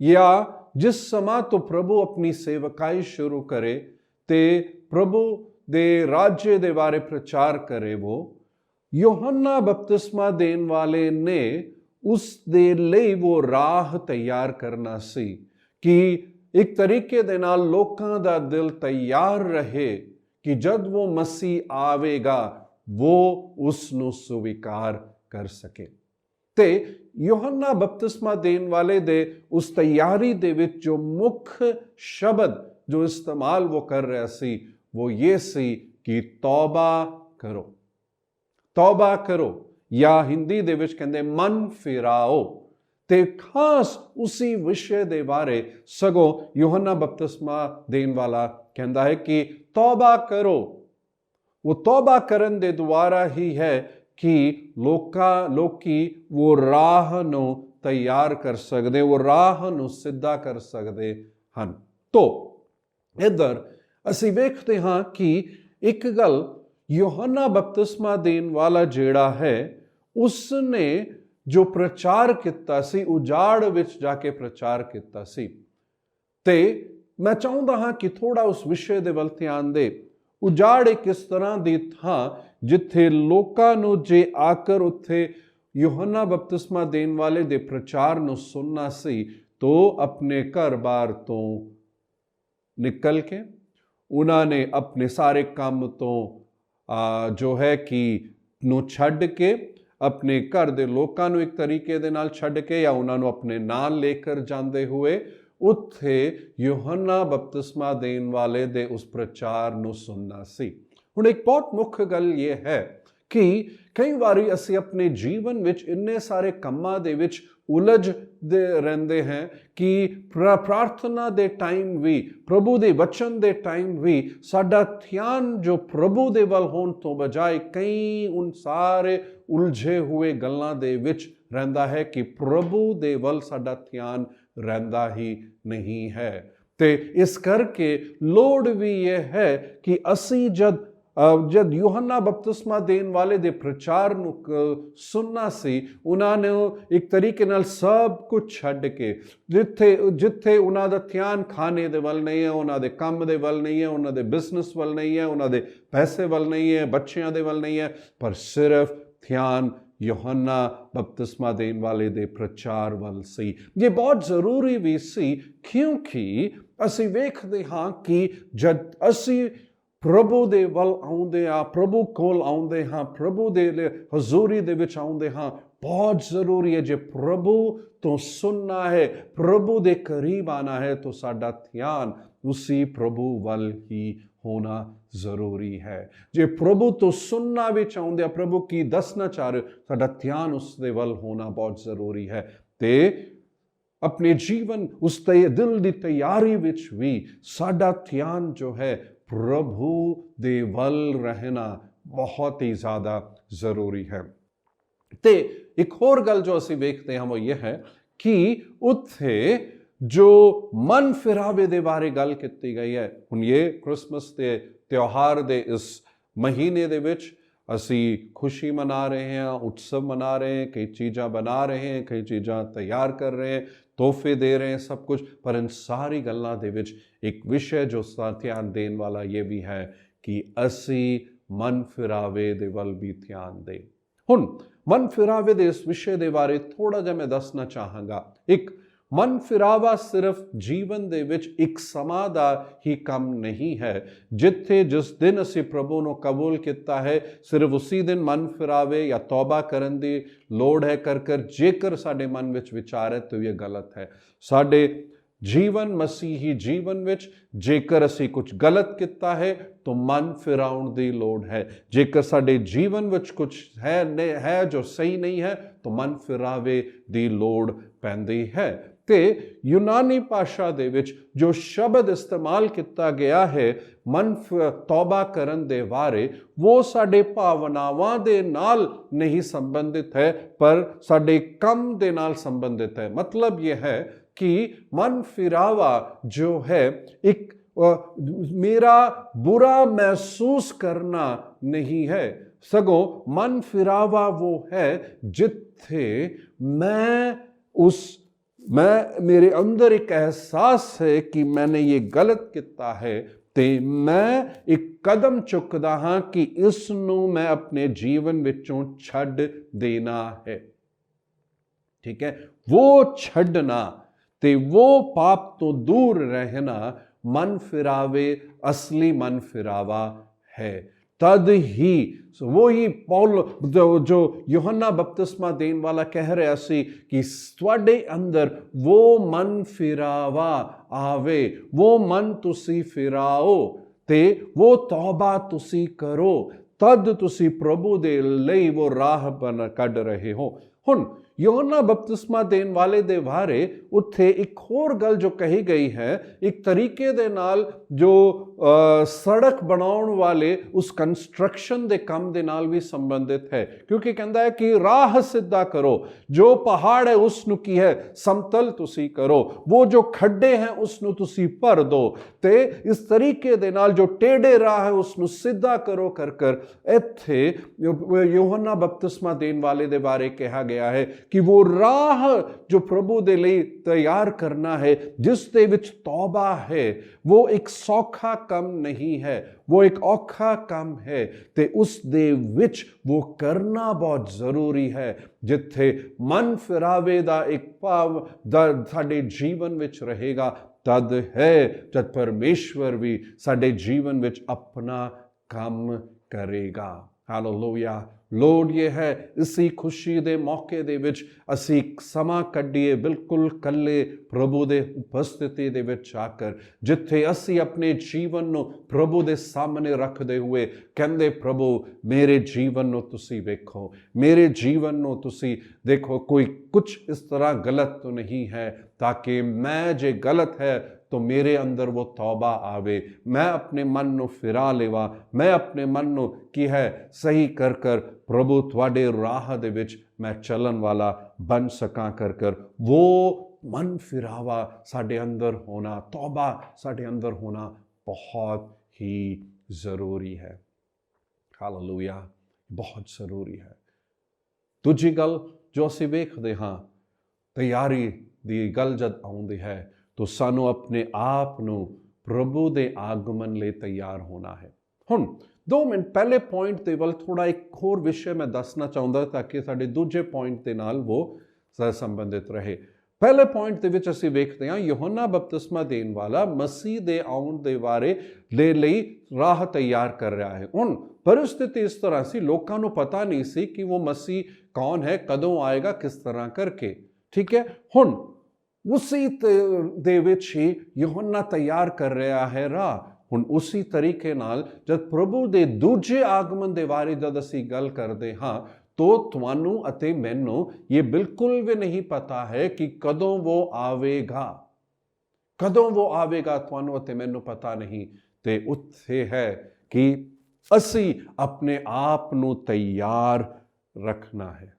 [SPEAKER 5] ਜਾਂ ਜਿਸ ਸਮਾਂ ਤੋਂ ਪ੍ਰਭੂ ਆਪਣੀ ਸੇਵਕਾਈ ਸ਼ੁਰੂ ਕਰੇ ਤੇ ਪ੍ਰਭੂ ਦੇ ਰਾਜ ਦੇ ਬਾਰੇ ਪ੍ਰਚਾਰ ਕਰੇ, ਉਹ ਯੋਹੰਨਾ ਬਪਤਿਸਮਾ ਦੇਣ ਵਾਲੇ ਨੇ ਉਸ ਦੇ ਲਈ ਉਹ ਰਾਹ ਤਿਆਰ ਕਰਨਾ ਸੀ ਕਿ ਇੱਕ ਤਰੀਕੇ ਦੇ ਨਾਲ ਲੋਕਾਂ ਦਾ ਦਿਲ ਤਿਆਰ ਰਹੇ ਕਿ ਜਦ ਉਹ ਮਸੀਹ ਆਵੇਗਾ ਉਹ ਉਸ ਨੂੰ ਸਵੀਕਾਰ ਕਰ ਸਕੇ। ਤੇ ਯੋਹੰਨਾ ਬਪਤਿਸਮਾ ਦੇਣ ਵਾਲੇ ਦੇ ਉਸ ਤਿਆਰੀ ਦੇ ਵਿੱਚ ਜੋ ਮੁੱਖ ਸ਼ਬਦ ਜੋ ਇਸਤੇਮਾਲ ਉਹ ਕਰ ਰਿਹਾ ਸੀ ਉਹ ਇਹ ਸੀ ਕਿ ਤੌਬਾ ਕਰੋ। ਤੌਬਾ ਕਰੋ ਜਾਂ ਹਿੰਦੀ ਦੇ ਵਿੱਚ ਕਹਿੰਦੇ ਮਨ ਫਿਰਾਓ। ਤੇ ਖਾਸ ਉਸੇ ਵਿਸ਼ੇ ਦੇ ਬਾਰੇ ਸਗੋਂ ਯੋਹੰਨਾ ਬਪਤਿਸਮਾ ਦੇਣ ਵਾਲਾ ਕਹਿੰਦਾ ਹੈ ਕਿ ਤੌਬਾ ਕਰੋ। ਉਹ ਤੌਬਾ ਕਰਨ ਦੇ ਦੁਆਰਾ ਹੀ ਹੈ ਕਿ ਲੋਕੀ ਉਹ ਰਾਹ ਨੂੰ ਤਿਆਰ ਕਰ ਸਕਦੇ, ਉਹ ਰਾਹ ਨੂੰ ਸਿੱਧਾ ਕਰ ਸਕਦੇ ਹਨ। ਤੋ ਇੱਧਰ ਅਸੀਂ ਵੇਖਦੇ ਹਾਂ ਕਿ ਇੱਕ ਗੱਲ ਯੋਹੰਨਾ ਬਪਤਿਸਮਾ ਦੇਣ ਵਾਲਾ ਜਿਹੜਾ ਹੈ ਉਸਨੇ ਜੋ ਪ੍ਰਚਾਰ ਕੀਤਾ ਸੀ, ਉਜਾੜ ਵਿੱਚ ਜਾ ਕੇ ਪ੍ਰਚਾਰ ਕੀਤਾ ਸੀ। ਤੇ ਮੈਂ ਚਾਹੁੰਦਾ ਹਾਂ ਕਿ ਥੋੜਾ ਉਸ ਵਿਸ਼ੇ ਦੇ ਵੱਲ ਧਿਆਨ ਦੇ। ਉਜਾੜ ਇੱਕ ਇਸ ਤਰ੍ਹਾਂ ਦੀ ਥਾਂ ਜਿੱਥੇ ਲੋਕਾਂ ਨੂੰ ਜੇ ਆਕਰ ਉੱਥੇ ਯੋਹੰਨਾ ਬਪਤਿਸਮਾ ਦੇਣ ਵਾਲੇ ਦੇ ਪ੍ਰਚਾਰ ਨੂੰ ਸੁਣਨਾ ਸੀ ਤੋ ਆਪਣੇ ਘਰ-ਬਾਰ ਤੋਂ ਨਿਕਲ ਕੇ ਉਹਨਾਂ ਨੇ ਆਪਣੇ ਸਾਰੇ ਕੰਮ ਤੋਂ ਜੋ ਹੈ ਕਿ ਨੂੰ ਛੱਡ ਕੇ ਆਪਣੇ ਘਰ ਦੇ ਲੋਕਾਂ ਨੂੰ ਇੱਕ ਤਰੀਕੇ ਦੇ ਨਾਲ ਛੱਡ ਕੇ ਜਾਂ ਉਹਨਾਂ ਨੂੰ ਆਪਣੇ ਨਾਲ ਲੈ ਕੇ ਜਾਂਦੇ ਹੋਏ ਉੱਥੇ ਯੋਹੰਨਾ ਬਪਤਿਸਮਾ ਦੇਣ ਵਾਲੇ ਦੇ ਉਸ ਪ੍ਰਚਾਰ ਨੂੰ ਸੁਣਨਾ ਸੀ। ਹੁਣ ਇੱਕ ਬਹੁਤ ਮੁੱਖ ਗੱਲ ਇਹ ਹੈ ਕਿ ਕਈ ਵਾਰੀ ਅਸੀਂ ਆਪਣੇ ਜੀਵਨ ਵਿੱਚ ਇੰਨੇ ਸਾਰੇ ਕੰਮਾਂ ਦੇ ਵਿੱਚ ਉਲਝਦੇ ਰਹਿੰਦੇ ਹਾਂ ਕਿ ਪ੍ਰਾਰਥਨਾ ਦੇ ਟਾਈਮ ਵੀ, ਪ੍ਰਭੂ ਦੇ ਵਚਨ ਦੇ ਟਾਈਮ ਵੀ ਸਾਡਾ ਧਿਆਨ ਜੋ ਪ੍ਰਭੂ ਦੇ ਵੱਲ ਹੋਣ ਤੋਂ ਬਜਾਏ ਕਈ ਉਨ ਸਾਰੇ ਉਲਝੇ ਹੋਏ ਗੱਲਾਂ ਦੇ ਵਿੱਚ ਰਹਿੰਦਾ ਹੈ ਕਿ ਪ੍ਰਭੂ ਦੇ ਵੱਲ ਸਾਡਾ ਧਿਆਨ ਰਹਿੰਦਾ ਹੀ ਨਹੀਂ ਹੈ। ਤੇ ਇਸ ਕਰਕੇ ਲੋੜ ਵੀ ਇਹ ਹੈ ਕਿ ਅਸੀਂ ਜਦ ਯੋਹੰਨਾ ਬਪਤਿਸਮਾ ਦੇਣ ਵਾਲੇ ਦੇ ਪ੍ਰਚਾਰ ਨੂੰ ਸੁਣਨਾ ਸੀ, ਉਹਨਾਂ ਨੇ ਇੱਕ ਤਰੀਕੇ ਨਾਲ ਸਭ ਕੁਝ ਛੱਡ ਕੇ ਜਿੱਥੇ ਉਹਨਾਂ ਦਾ ਧਿਆਨ ਖਾਣੇ ਦੇ ਵੱਲ ਨਹੀਂ ਹੈ, ਉਹਨਾਂ ਦੇ ਕੰਮ ਦੇ ਵੱਲ ਨਹੀਂ ਹੈ, ਉਹਨਾਂ ਦੇ ਬਿਜ਼ਨਸ ਵੱਲ ਨਹੀਂ ਹੈ, ਉਹਨਾਂ ਦੇ ਪੈਸੇ ਵੱਲ ਨਹੀਂ ਹੈ, ਬੱਚਿਆਂ ਦੇ ਵੱਲ ਨਹੀਂ ਹੈ, ਪਰ ਸਿਰਫ ਧਿਆਨ ਯੋਹੰਨਾ ਬਪਤਿਸਮਾ ਦੇਣ ਵਾਲੇ ਦੇ ਪ੍ਰਚਾਰ ਵੱਲ ਸੀ। ਇਹ ਬਹੁਤ ਜ਼ਰੂਰੀ ਵੀ ਸੀ ਕਿਉਂਕਿ ਅਸੀਂ ਵੇਖਦੇ ਹਾਂ ਕਿ ਜਦ ਅਸੀਂ ਪ੍ਰਭੂ ਦੇ ਵੱਲ ਆਉਂਦੇ ਹਾਂ, ਪ੍ਰਭੂ ਕੋਲ ਆਉਂਦੇ ਹਾਂ, ਪ੍ਰਭੂ ਦੇ ਹਜ਼ੂਰੀ ਦੇ ਵਿੱਚ ਆਉਂਦੇ ਹਾਂ, ਬਹੁਤ ਜ਼ਰੂਰੀ ਹੈ ਜੇ ਪ੍ਰਭੂ ਤੋਂ ਸੁਣਨਾ ਹੈ, ਪ੍ਰਭੂ ਦੇ ਕਰੀਬ ਆਣਾ ਹੈ ਤਾਂ ਸਾਡਾ ਧਿਆਨ ਉसी ਪ੍ਰਭੂ ਵੱਲ ਹੀ ਹੋਣਾ ਜ਼ਰੂਰੀ ਹੈ। ਜੇ ਪ੍ਰਭੂ ਤੋਂ ਸੁਣਨਾ ਵੀ ਚਾਹੁੰਦੇ ਆ, ਪ੍ਰਭੂ ਕੀ ਦੱਸਣਾ ਚਾਹ ਰਹੇ, ਸਾਡਾ ਧਿਆਨ ਉਸ ਦੇ ਵੱਲ ਹੋਣਾ ਬਹੁਤ ਜ਼ਰੂਰੀ ਹੈ। ਤੇ ਆਪਣੇ ਜੀਵਨ ਉਸ ਦਿਲ ਦੀ ਤਿਆਰੀ ਵਿੱਚ ਵੀ ਸਾਡਾ ਧਿਆਨ ਜੋ ਹੈ ਪ੍ਰਭੂ ਦੇ ਵੱਲ ਰਹਿਣਾ ਬਹੁਤ ਹੀ ਜ਼ਿਆਦਾ ਜ਼ਰੂਰੀ ਹੈ। ਤੇ ਇੱਕ ਹੋਰ ਗੱਲ ਜੋ ਅਸੀਂ ਵੇਖਦੇ ਹਾਂ ਉਹ ਇਹ ਹੈ ਕਿ ਉੱਥੇ ਜੋ ਮਨ ਫਿਰਾਵੇ ਦੇ ਬਾਰੇ ਗੱਲ ਕੀਤੀ ਗਈ ਹੈ। ਹੁਣ ਇਹ ਕ੍ਰਿਸਮਸ ਦੇ ਤਿਉਹਾਰ ਦੇ ਇਸ ਮਹੀਨੇ ਦੇ ਵਿੱਚ ਅਸੀਂ ਖੁਸ਼ੀ ਮਨਾ ਰਹੇ ਹਾਂ, ਉਤਸਵ ਮਨਾ ਰਹੇ ਹਾਂ, ਕਈ ਚੀਜ਼ਾਂ ਬਣਾ ਰਹੇ ਹਾਂ, ਕਈ ਚੀਜ਼ਾਂ ਤਿਆਰ ਕਰ ਰਹੇ ਹਾਂ, ਤੋਹਫੇ ਦੇ ਰਹੇ ਹਾਂ, ਸਭ ਕੁਝ। ਪਰ ਇਨ ਸਾਰੀ ਗੱਲਾਂ ਦੇ ਵਿੱਚ ਇੱਕ ਵਿਸ਼ੇ ਜੋ ਧਿਆਨ ਦੇਣ ਵਾਲਾ ਇਹ ਵੀ ਹੈ ਕਿ ਅਸੀਂ ਮਨ ਫਿਰਾਵੇ ਦੇ ਵੱਲ ਵੀ ਧਿਆਨ ਦੇ। ਹੁਣ ਮਨ ਫਿਰਾਵੇ ਦੇ ਇਸ ਵਿਸ਼ੇ ਦੇ ਬਾਰੇ ਥੋੜਾ ਜਿਹਾ ਮੈਂ ਦੱਸਣਾ ਚਾਹਾਂਗਾ। ਇੱਕ ਮਨ ਫਿਰਾਵਾ ਸਿਰਫ ਜੀਵਨ ਦੇ ਵਿੱਚ ਇੱਕ ਸਮਾਂ ਦਾ ਹੀ ਕੰਮ ਨਹੀਂ ਹੈ। ਜਿੱਥੇ ਜਿਸ ਦਿਨ ਅਸੀਂ ਪ੍ਰਭੂ ਨੂੰ ਕਬੂਲ ਕੀਤਾ ਹੈ ਸਿਰਫ ਉਸੇ ਦਿਨ ਮਨ ਫਿਰਾਵੇ ਜਾਂ ਤੌਬਾ ਕਰਨ ਦੀ ਲੋੜ ਹੈ ਕਰ ਜੇਕਰ ਸਾਡੇ ਮਨ ਵਿੱਚ ਵਿਚਾਰ ਹੈ ਤਾਂ ਇਹ ਗਲਤ ਹੈ। ਸਾਡੇ ਜੀਵਨ ਮਸੀਹੀ ਜੀਵਨ ਵਿੱਚ ਜੇਕਰ ਅਸੀਂ ਕੁਝ ਗਲਤ ਕੀਤਾ ਹੈ ਤਾਂ ਮਨ ਫਿਰਾਉਣ ਦੀ ਲੋੜ ਹੈ। ਜੇਕਰ ਸਾਡੇ ਜੀਵਨ ਵਿੱਚ ਕੁਝ ਹੈ ਜੋ ਸਹੀ ਨਹੀਂ ਹੈ ਤਾਂ ਮਨ ਫਿਰਾਵੇ ਦੀ ਲੋੜ ਪੈਂਦੀ ਹੈ। ਤੇ ਯੂਨਾਨੀ ਭਾਸ਼ਾ ਦੇ ਵਿੱਚ ਜੋ ਸ਼ਬਦ ਇਸਤੇਮਾਲ ਕੀਤਾ ਗਿਆ ਹੈ ਤੌਬਾ ਕਰਨ ਦੇ ਬਾਰੇ, ਉਹ ਸਾਡੇ ਭਾਵਨਾਵਾਂ ਦੇ ਨਾਲ ਨਹੀਂ ਸੰਬੰਧਿਤ ਹੈ ਪਰ ਸਾਡੇ ਕੰਮ ਦੇ ਨਾਲ ਸੰਬੰਧਿਤ ਹੈ। ਮਤਲਬ ਇਹ ਹੈ कि मन फिरावा जो है एक मेरा बुरा महसूस करना नहीं है, सगों मन फिरावा वो है जिथे मेरे अंदर एक एहसास है कि मैंने ये गलत किया है ते मैं एक कदम चुकदा हाँ कि इस नूं मैं अपने जीवन विचों छड्ड देना है। ठीक है, वो छड्डना ते वो पाप तो दूर रहना मन फिरावे असली मन फिरावा है। तद ही वही पौल जो यूहन्ना बपतिस्मा देने वाला कह रहा सी कि तुहाडे अंदर वो मन फिरावा आवे, वो मन तुसी फिराओ ते वो तौबा तुसी करो, तद तुसी प्रभु दे लई वो राह बन कढ रहे हो। हुण यूहन्ना बपतिस्मा देने वाले दे बारे उत्थे एक होर गल जो कही गई है, एक तरीके दे नाल जो सड़क बनाउण वाले उस कंस्ट्रक्शन दे काम दे नाल भी संबंधित है, क्योंकि कहता है कि राह सिद्धा करो, जो पहाड़ है उसनू की है समतल तुसी करो, वो जो खड्डे हैं उसनू तुसी भर दो, ते इस तरीके दे नाल जो टेढ़े राह है उसनू सिद्धा करो कर इत्थे यूहन्ना बपतिस्मा देने वाले दे बारे कहा गया है कि वो राह जो प्रभु दे लिए तैयार करना है जिस दे विच तौबा है, वो एक सौखा काम नहीं है, वो एक औखा काम है ते उस दे विच वो करना बहुत जरूरी है। जिथे मन फिरावे दा एक भाव साडे जीवन विच रहेगा तद है जब परमेश्वर भी साडे जीवन विच अपना काम करेगा। हालेलुया। लोड़ ये है इसी खुशी दे मौके दे विच असी समा कड्डीए बिल्कुल कल्ले प्रभु दे उपस्थिति दे विच आकर, जिथे असी अपने जीवन नो प्रभु दे सामने रखदे हुए कहंदे प्रभु मेरे जीवन नो तुसी देखो, मेरे जीवन नो तुसी देखो, कोई कुछ इस तरह गलत तो नहीं है ताकि मैं जे गलत है तो मेरे अंदर वो तौबा आवे, मैं अपने मन नो फिरा लेवा, मैं अपने मन नो की है सही कर प्रभु तुहाडे राह दे विच मैं चलन वाला बन सकां कर वो मन फिरावा साडे अंदर होना, तौबा साडे अंदर होना बहुत ही ज़रूरी है। हालेलुया, बहुत ज़रूरी है। दूजी गल जो असी वेखदे हाँ, तैयारी दी गल जद आउंदी है तो सानू अपने आप नू प्रभु दे आगमन ले तैयार होना है। हुण 2 मिनट पहले पॉइंट दे वल थोड़ा एक होर विषय मैं दसना चाहुंदा ताकि साडे दूजे पॉइंट दे नाल वो संबंधित रहे। पहले पॉइंट दे विच असीं वेखदे हां यूहन्ना बपतिस्मा देण वाला मसीह दे आउण दे बारे दे लई राह तैयार कर रहा है। हुण परिस्थिति इस तरह सी, लोकां नू पता नहीं सी कि वो मसीह कौन है, कदों आएगा, किस तरह करके। ठीक है, हुण उसी दे विच ही यूहन्ना तैयार कर रहा है राह। हुण उसी तरीके नाल जब प्रभु दे दूजे आगमन दे बारे जद असीं गल करदे हां तो तुहानू अते मैनू ये बिल्कुल भी नहीं पता है कि कदों वो आवेगा, कदों वो आवेगा तुहानू अते मैनू पता नहीं। ते उत्थे है कि असीं अपने आप नू तैयार रखना है,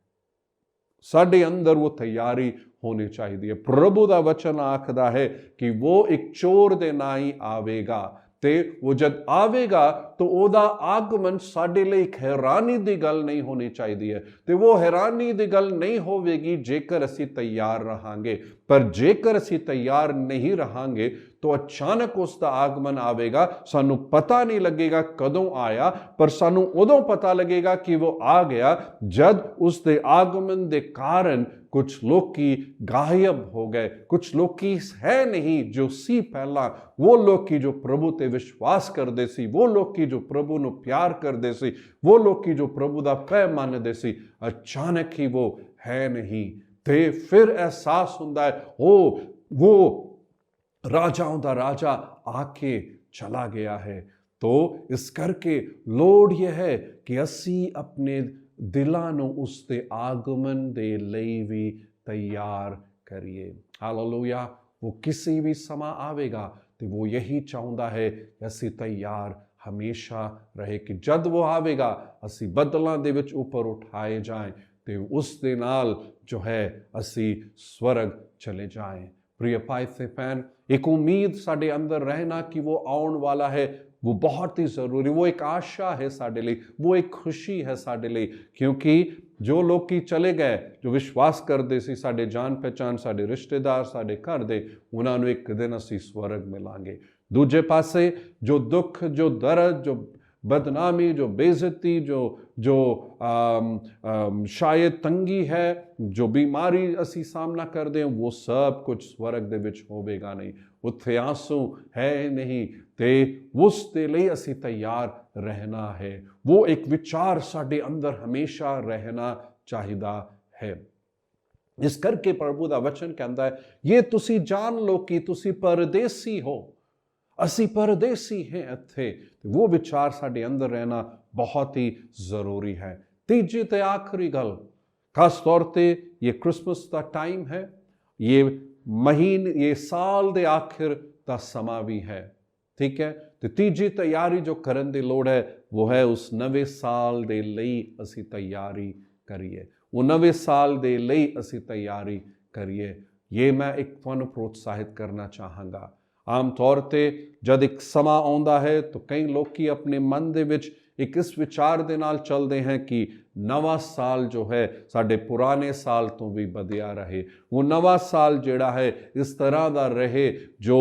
[SPEAKER 5] साडे अंदर वो तैयारी होनी चाहिए। प्रभु दा वचन आखदा है कि वो एक चोर दे नाई आवेगा ते वो जब आवेगा तो ओदा आगमन साडे लिए एक हैरानी दी गल नहीं होनी चाहिए ते वो हैरानी दी गल नहीं होवेगी जेकर असी तैयार रहांगे। पर जेकर असी तैयार नहीं रहांगे तो अचानक उसका आगमन आवेगा, सानू पता नहीं लगेगा कदों आया, पर सानू उदों पता लगेगा कि वो आ गया जद उसके आगमन दे कारण कुछ लोग की गायब हो गए, कुछ लोग की है नहीं जो सी पहला, वो लोग की जो प्रभु ते विश्वास कर दे सी, वो लोग की जो प्रभु नु प्यार कर दे सी, वो लोग की जो प्रभु दा पै मन दे सी, अचानक ही वो है नहीं। ते फिर एहसास हुंदा है वो राजाओं दा राजा आके चला गया है। तो इस करके लोड़ यह है कि असी अपने दिलां नूं उसके आगमन दे लई भी तैयार करिए। हालेलुया। वो किसी भी समा आवेगा तो वो यही चाहुंदा है कि असी तैयार हमेशा रहे कि जद वो आवेगा असी बदलां दे विच उपर उठाए जाएं तो उस दे नाल जो है असी स्वर्ग चले जाएं। प्रिय भाई ते भैन, एक उम्मीद साडे अंदर रहना कि वो आउण वाला है, वो बहुत ही ज़रूरी, वो एक आशा है साडे लिए, वो एक खुशी है साडे लिए। क्योंकि जो लोग की चले गए जो विश्वास करते सी, साडे जान पहचान, साडे रिश्तेदार, साडे घर दे, उन्होंने एक दिन असी स्वर्ग मिलांगे। दूजे पासे जो दुख, जो दर्द, जो बदनामी, जो बेइज्जती, जो शायद तंगी है, जो बीमारी असी सामना कर दें, वो सब कुछ स्वर्ग दे विच होवेगा नहीं। उत्थे आंसू है नहीं ते उस दे लई असी तैयार रहना है। वो एक विचार साडे अंदर हमेशा रहना चाहिदा है। इस करके प्रभु दा वचन कहता है, ये तुसी जान लो कि तुसी परदेसी हो, असी परदेसी हैं इत्थे। वो विचार साडे अंदर रहना बहुत ही जरूरी है। तीजी ते आखिरी गल, खास तौर पे ये क्रिसमस का टाइम है, ये साल दे आखिर का समा भी है, ठीक है। तो तीजी तैयारी जो करन दी लोड़ है वो है उस नवे साल दे लई असी तैयारी करिए, वो नवे साल दे लई असी तैयारी करिए। ये मैं एक तुहानू प्रोत्साहित करना चाहांगा। आम तौर ते जद एक समा आउंदा है तो कई लोग की अपने मन दे विच एक इस विचार दे नाल चलते हैं कि नवा साल जो है साडे पुराने साल तो भी बदिया रहे, वो नवा साल जेड़ा है इस तरह दा रहे जो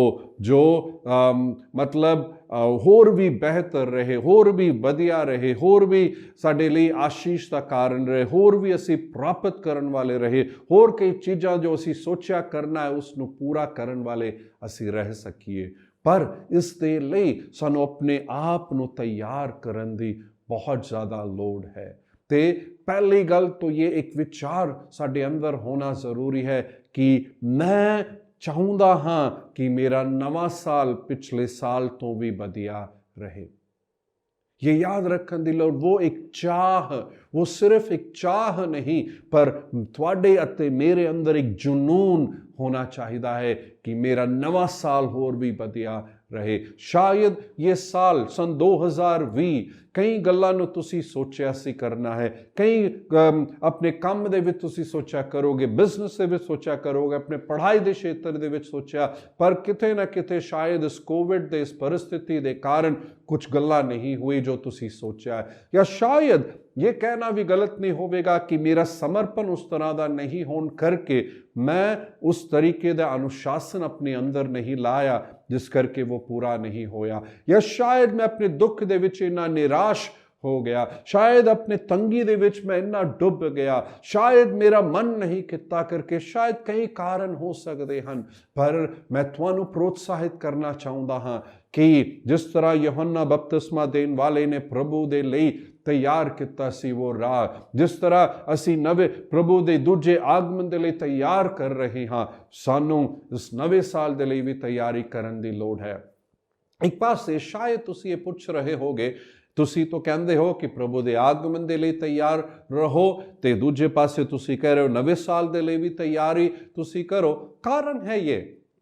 [SPEAKER 5] मतलब होर भी बेहतर रहे, होर भी बदिया रहे, होर भी साडे लिए आशीष का कारण रहे, होर भी असी प्राप्त करन वाले रहे, होर कई चीज़ां जो असी सोचा करना है उसनू पूरा करन वाले असी रह सकीए। पर इस दे लई सानू अपने आप नू तैयार करन दी बहुत ज़्यादा लोड़ है। ते पहली गल तो ये एक विचार साडे अंदर होना ज़रूरी है कि मैं चाहुंदा हाँ कि मेरा नवा साल पिछले साल तो भी बदिया रहे। ये याद रखन दी लोड़, वो एक चाह, वो सिर्फ एक चाह नहीं पर तुहाडे अते मेरे अंदर एक जुनून होना चाहिदा है कि मेरा नवा साल होर भी बदिया रहे। शायद ये साल सन 2020 कई गल्लां नूं तुसी सोचिया सी करना है, कई अपने काम दे विच तुसी सोचा करोगे, बिजनेस दे विच सोचा करोगे, अपने पढ़ाई दे क्षेत्र दे विच सोचा, पर किते ना किते शायद इस कोविड दे इस परिस्थिति दे कारण कुछ गल्लां नहीं हुई जो तुसी सोचा है। या शायद ये कहना भी गलत नहीं होगा कि मेरा समर्पण उस तरह का नहीं होने करके मैं उस तरीके का अनुशासन अपने अंदर नहीं लाया जिस करके वो पूरा नहीं होया। या शायद मैं अपने दुख दे विच इन्ना निराश हो गया, शायद अपने तंगी दे विच मैं इन्ना डुब गया, शायद मेरा मन नहीं किता करके, शायद कई कारण हो सकते हैं। पर मैं तुहानू प्रोत्साहित करना चाहता हाँ कि जिस तरह यूहन्ना बपतिस्मा देने वाले ने प्रभु दे लई तैयार किता सी वो राह, जिस तरह असी नवे प्रभु दे दूजे आगमन दे लई तैयार कर रहे हाँ, सानू इस नवे साल दे लई भी तैयारी करन दी लोड़ है। एक पासे शायद तुसी ये पुछ रहे होगे, तुसी तो कहते हो कि प्रभु दे आगमन दे लई तैयार रहो, ते दूजे पासे तुसी कह रहे हो नवे साल दे लई भी तैयारी तुसी करो। कारण है ये,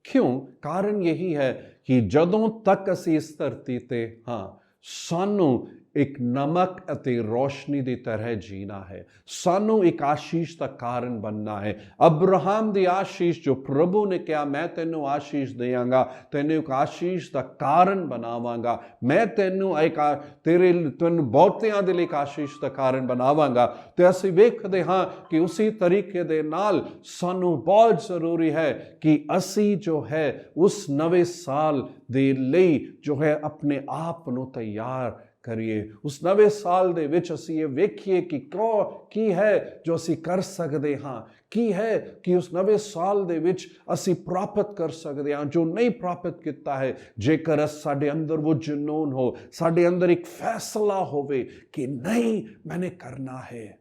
[SPEAKER 5] क्यों? कारण यही है कि जदों तक असी इस धरती ते हाँ, सानू एक नमक अते रोशनी की तरह जीना है, सानू एक आशीष का कारण बनना है। अब्राहम की आशीष जो प्रभु ने कहा मैं तेनू आशीष देंगा, तेनू एक आशीष का कारण बनावांगा, मैं तेनू एक तेनू बहुतियां दे लई एक आशीष का कारण बनावांगा। तो असीं वेखदे हाँ कि उसी तरीके दे नाल सानू बहुत जरूरी है कि असी जो है उस नवे साल दे लई जो है अपने आप नू तैयार ਕਰੀਏ। ਉਸ ਨਵੇਂ ਸਾਲ ਦੇ ਵਿੱਚ ਅਸੀਂ ਇਹ ਵੇਖੀਏ ਕਿ ਕੀ ਹੈ ਜੋ ਅਸੀਂ ਕਰ ਸਕਦੇ ਹਾਂ, ਕੀ ਹੈ ਕਿ ਉਸ ਨਵੇਂ ਸਾਲ ਦੇ ਵਿੱਚ ਅਸੀਂ ਪ੍ਰਾਪਤ ਕਰ ਸਕਦੇ ਹਾਂ ਜੋ ਨਹੀਂ ਪ੍ਰਾਪਤ ਕੀਤਾ ਹੈ। ਜੇਕਰ ਸਾਡੇ ਅੰਦਰ ਉਹ ਜਨੂਨ ਹੋ, ਸਾਡੇ ਅੰਦਰ ਇੱਕ ਫੈਸਲਾ ਹੋਵੇ ਕਿ ਨਹੀਂ ਮੈਨੇ ਕਰਨਾ ਹੈ।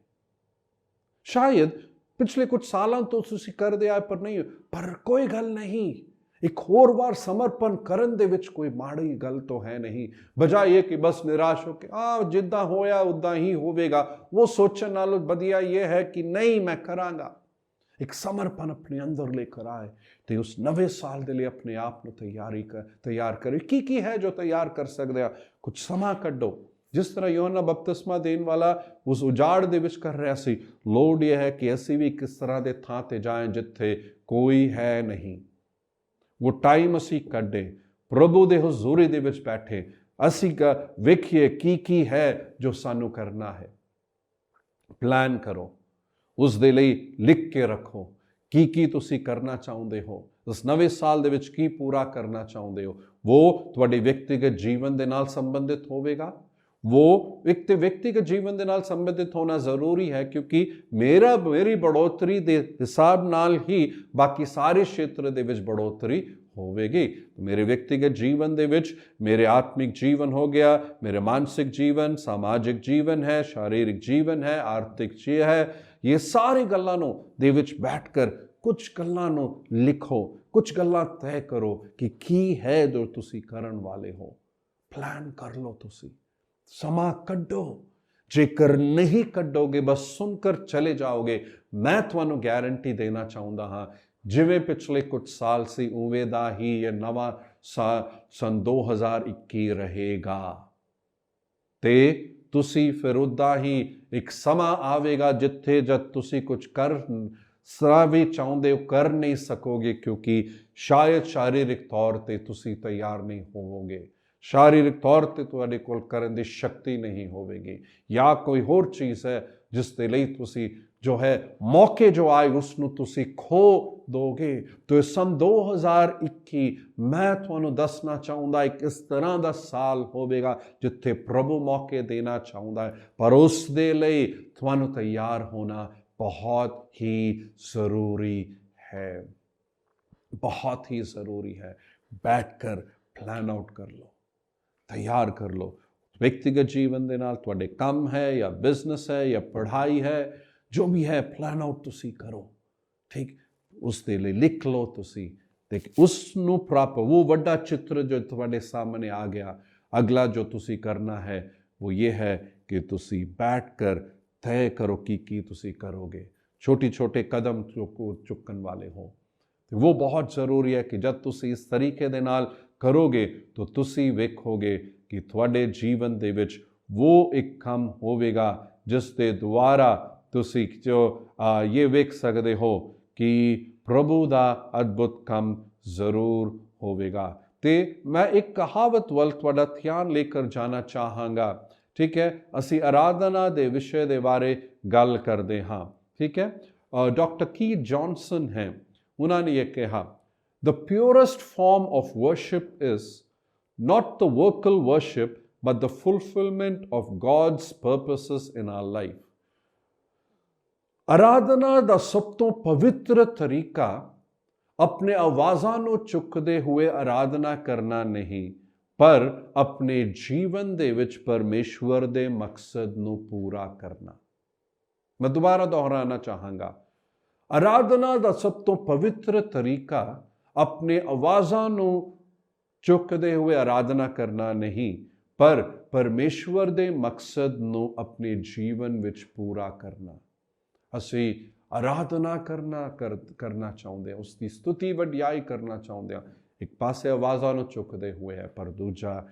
[SPEAKER 5] ਸ਼ਾਇਦ ਪਿਛਲੇ ਕੁਝ ਸਾਲਾਂ ਤੋਂ ਤੁਸੀਂ ਕਰਦੇ ਆਏ ਪਰ ਨਹੀਂ, ਪਰ ਕੋਈ ਗੱਲ ਨਹੀਂ, ਇੱਕ ਹੋਰ ਵਾਰ ਸਮਰਪਣ ਕਰਨ ਦੇ ਵਿੱਚ ਕੋਈ ਮਾੜੀ ਗੱਲ ਤਾਂ ਹੈ ਨਹੀਂ। ਬਜਾਏ ਕਿ ਬਸ ਨਿਰਾਸ਼ ਹੋ ਕੇ ਜਿੱਦਾਂ ਹੋਇਆ ਉਦਾਂ ਹੀ ਹੋਵੇਗਾ, ਉਹ ਸੋਚਣ ਨਾਲੋਂ ਵਧੀਆ ਇਹ ਹੈ ਕਿ ਨਹੀਂ ਮੈਂ ਕਰਾਂਗਾ। ਇੱਕ ਸਮਰਪਣ ਆਪਣੇ ਅੰਦਰ ਲੈ ਕਰ ਆਏ ਤੇ ਉਸ ਨਵੇਂ ਸਾਲ ਦੇ ਲਈ ਆਪਣੇ ਆਪ ਨੂੰ ਤਿਆਰ ਕਰੇ। ਕੀ ਹੈ ਜੋ ਤਿਆਰ ਕਰ ਸਕਦੇ ਆ? ਕੁਝ ਸਮਾਂ ਕੱਢੋ। ਜਿਸ ਤਰ੍ਹਾਂ ਯੋਹੰਨਾ ਬਪਤਿਸਮਾ ਦੇਣ ਵਾਲਾ ਉਸ ਉਜਾੜ ਦੇ ਵਿੱਚ ਕਰ ਰਿਹਾ ਸੀ, ਲੋੜ ਇਹ ਹੈ ਕਿ ਅਸੀਂ ਵੀ ਕਿਸ ਤਰ੍ਹਾਂ ਦੇ ਥਾਂ ਤੇ ਜਾएं ਜਿੱਥੇ ਕੋਈ ਹੈ ਨਹੀਂ। ਉਹ ਟਾਈਮ ਅਸੀਂ ਕੱਢੇ, ਪ੍ਰਭੂ ਦੇ ਹਜ਼ੂਰੀ ਦੇ ਵਿੱਚ ਬੈਠੇ, ਅਸੀਂ ਵੇਖੀਏ ਕੀ ਹੈ ਜੋ ਸਾਨੂੰ ਕਰਨਾ ਹੈ। ਪਲਾਨ ਕਰੋ, ਉਸ ਦੇ ਲਈ ਲਿਖ ਕੇ ਰੱਖੋ ਕੀ ਤੁਸੀਂ ਕਰਨਾ ਚਾਹੁੰਦੇ ਹੋ। ਉਸ ਨਵੇਂ ਸਾਲ ਦੇ ਵਿੱਚ ਕੀ ਪੂਰਾ ਕਰਨਾ ਚਾਹੁੰਦੇ ਹੋ। ਉਹ ਤੁਹਾਡੇ ਵਿਅਕਤੀਗਤ ਜੀਵਨ ਦੇ ਨਾਲ ਸੰਬੰਧਿਤ ਹੋਵੇਗਾ। वो व्यक्तिगत जीवन ਦੇ ਨਾਲ ਸੰਬੰਧਿਤ ਹੋਣਾ ਜ਼ਰੂਰੀ ਹੈ, ਕਿਉਂਕਿ ਮੇਰੀ बढ़ोतरी ਦੇ ਹਿਸਾਬ ਨਾਲ ਹੀ ਬਾਕੀ ਸਾਰੇ ਖੇਤਰ ਦੇ ਵਿੱਚ बढ़ोतरी ਹੋਵੇਗੀ। ਮੇਰੇ ਵਿਅਕਤੀਗਤ ਜੀਵਨ ਦੇ ਵਿੱਚ ਮੇਰੇ ਆਤਮਿਕ ਜੀਵਨ ਹੋ ਗਿਆ, ਮੇਰੇ ਮਾਨਸਿਕ ਜੀਵਨ, ਸਮਾਜਿਕ ਜੀਵਨ ਹੈ, शारीरिक ਜੀਵਨ ਹੈ, ਆਰਥਿਕ ਜੀ ਹੈ। ਇਹ ਸਾਰੇ ਗੱਲਾਂ ਨੂੰ ਦੇ ਵਿੱਚ ਬੈਠ ਕਰ ਕੁਝ ਗੱਲਾਂ ਨੂੰ ਲਿਖੋ, ਕੁਝ ਗੱਲਾਂ ਤੈਅ ਕਰੋ ਕਿ ਕੀ ਹੈ ਜੋ ਤੁਸੀਂ ਕਰਨ ਵਾਲੇ ਹੋ। ਪਲਾਨ ਕਰ ਲਓ, ਤੁਸੀਂ ਸਮਾਂ ਕੱਢੋ। ਜੇਕਰ ਨਹੀਂ ਕੱਢੋਗੇ, ਬਸ ਸੁਣकर ਚਲੇ ਜਾਓਗੇ, ਮੈਂ ਤੁਹਾਨੂੰ ਗਾਰੰਟੀ ਦੇਣਾ ਚਾਹੁੰਦਾ ਹਾਂ ਜਿਵੇਂ ਪਿਛਲੇ ਕੁਝ ਸਾਲ ਸੀ ਉਵੇਂ ਦਾ ਹੀ ਇਹ ਨਵਾਂ ਸਨ 2021 ਰਹੇਗਾ। ਤੇ ਤੁਸੀਂ ਫਿਰ ਉੱਦਾਂ ਹੀ ਇੱਕ ਸਮਾਂ ਆਵੇਗਾ ਜਿੱਥੇ ਜਦ ਤੁਸੀਂ ਕੁਝ ਕਰ ਵੀ ਚਾਹੁੰਦੇ ਹੋ ਕਰ ਨਹੀਂ ਸਕੋਗੇ, ਕਿਉਂਕਿ ਸ਼ਾਇਦ शारीरिक ਤੌਰ ਤੇ ਤੁਸੀਂ ਤਿਆਰ ਨਹੀਂ ਹੋਵੋਗੇ, शारीरिक ਤੌਰ ਤੇ ਤੁਹਾਡੇ ਕੋਲ ਕਰਨ ਦੀ ਸ਼ਕਤੀ ਨਹੀਂ ਹੋਵੇਗੀ, ਜਾਂ ਕੋਈ ਹੋਰ ਚੀਜ਼ ਹੈ ਜਿਸ ਦੇ ਲਈ ਤੁਸੀਂ ਜੋ ਹੈ ਮੌਕੇ ਜੋ ਆਏ ਉਸ ਨੂੰ ਤੁਸੀਂ ਖੋ ਦੋਗੇ। तो सन 2021 ਮੈਂ ਤੁਹਾਨੂੰ ਦੱਸਣਾ ਚਾਹੁੰਦਾ ਇੱਕ ਇਸ ਤਰ੍ਹਾਂ ਦਾ ਸਾਲ ਹੋਵੇਗਾ ਜਿੱਥੇ ਪ੍ਰਭੂ ਮੌਕੇ ਦੇਣਾ ਚਾਹੁੰਦਾ ਹੈ, ਪਰ ਉਸ ਦੇ ਲਈ ਤੁਹਾਨੂੰ ਤਿਆਰ ਹੋਣਾ बहुत ही ज़रूरी है, बहुत ही ज़रूरी है। बैठकर प्लान आउट कर लो, तैयार कर लो। व्यक्तिगत जीवन ਦੇ ਨਾਲ ਤੁਹਾਡੇ ਕੰਮ ਹੈ ਜਾਂ ਬਿਜ਼ਨਸ ਹੈ ਜਾਂ ਪੜ੍ਹਾਈ ਹੈ, ਜੋ ਵੀ ਹੈ ਪਲਾਨ ਆਊਟ ਤੁਸੀਂ ਕਰੋ, ਠੀਕ। ਉਸ ਦੇ ਲਈ ਲਿਖ ਲਓ ਤੁਸੀਂ ਤੇ ਉਸ ਨੂੰ ਪ੍ਰਾਪਤ ਉਹ ਵੱਡਾ ਚਿੱਤਰ ਜੋ ਤੁਹਾਡੇ ਸਾਹਮਣੇ ਆ ਗਿਆ। ਅਗਲਾ ਜੋ ਤੁਸੀਂ ਕਰਨਾ ਹੈ ਉਹ ਇਹ ਹੈ ਕਿ ਤੁਸੀਂ ਬੈਠ ਕਰ तय करो कि ਤੁਸੀਂ ਕਰੋਗੇ। छोटे कदम चुकन वाले हो, तो वो बहुत ज़रूरी है कि जब ਤੁਸੀਂ इस तरीके ਦੇ ਨਾਲ ਕਰੋਗੇ तो ਤੁਸੀਂ ਵੇਖੋਗੇ कि ਤੁਹਾਡੇ ਜੀਵਨ ਦੇ ਵਿੱਚ वो एक ਕੰਮ ਹੋਵੇਗਾ ਜਿਸ ਦੇ ਦੁਆਰਾ ਤੁਸੀਂ ਜੋ ਇਹ ਵੇਖ ਸਕਦੇ ਹੋ कि ਪ੍ਰਭੂ ਦਾ ਅਦਭੁਤ ਕੰਮ ਜ਼ਰੂਰ ਹੋਵੇਗਾ। ਤੇ ਮੈਂ ਇੱਕ ਕਹਾਵਤ ਵੱਲ ਤੁਹਾਡਾ ਧਿਆਨ ਲੈ ਕੇ ਜਾਣਾ ਚਾਹਾਂਗਾ, ठीक है। ਅਸੀਂ ਆਰਾਧਨਾ ਦੇ ਵਿਸ਼ੇ ਦੇ ਬਾਰੇ ਗੱਲ ਕਰਦੇ ਹਾਂ, ठीक है। ਡਾਕਟਰ ਕੀਥ ਜੌਨਸਨ ਹੈ, ਉਹਨਾਂ ਨੇ ਇਹ ਕਿਹਾ, the purest form of worship is not the vocal worship but the fulfillment of God's purposes in our life। ਆਰਾਧਨਾ ਦਾ ਸਭ ਤੋਂ ਪਵਿੱਤਰ ਤਰੀਕਾ ਆਪਣੇ ਆਵਾਜ਼ਾਂ ਨੂੰ ਚੁੱਕਦੇ ਹੋਏ ਆਰਾਧਨਾ ਕਰਨਾ ਨਹੀਂ, पर अपने जीवन दे विच परमेश्वर दे मकसद नू पूरा करना। मैं दोबारा दोहराना चाहांगा, आराधना दा सब तो पवित्र तरीका अपने आवाज़ां नू चुकदे हुए आराधना करना नहीं, पर परमेश्वर दे मकसद नू अपने जीवन विच पूरा करना। असी आराधना करना चाहुंदे हां, उसकी स्तुति वडियाई करना चाहुंदे हां, एक पासे आवाज़ां नूं चुकदे हुए है, पर दूजा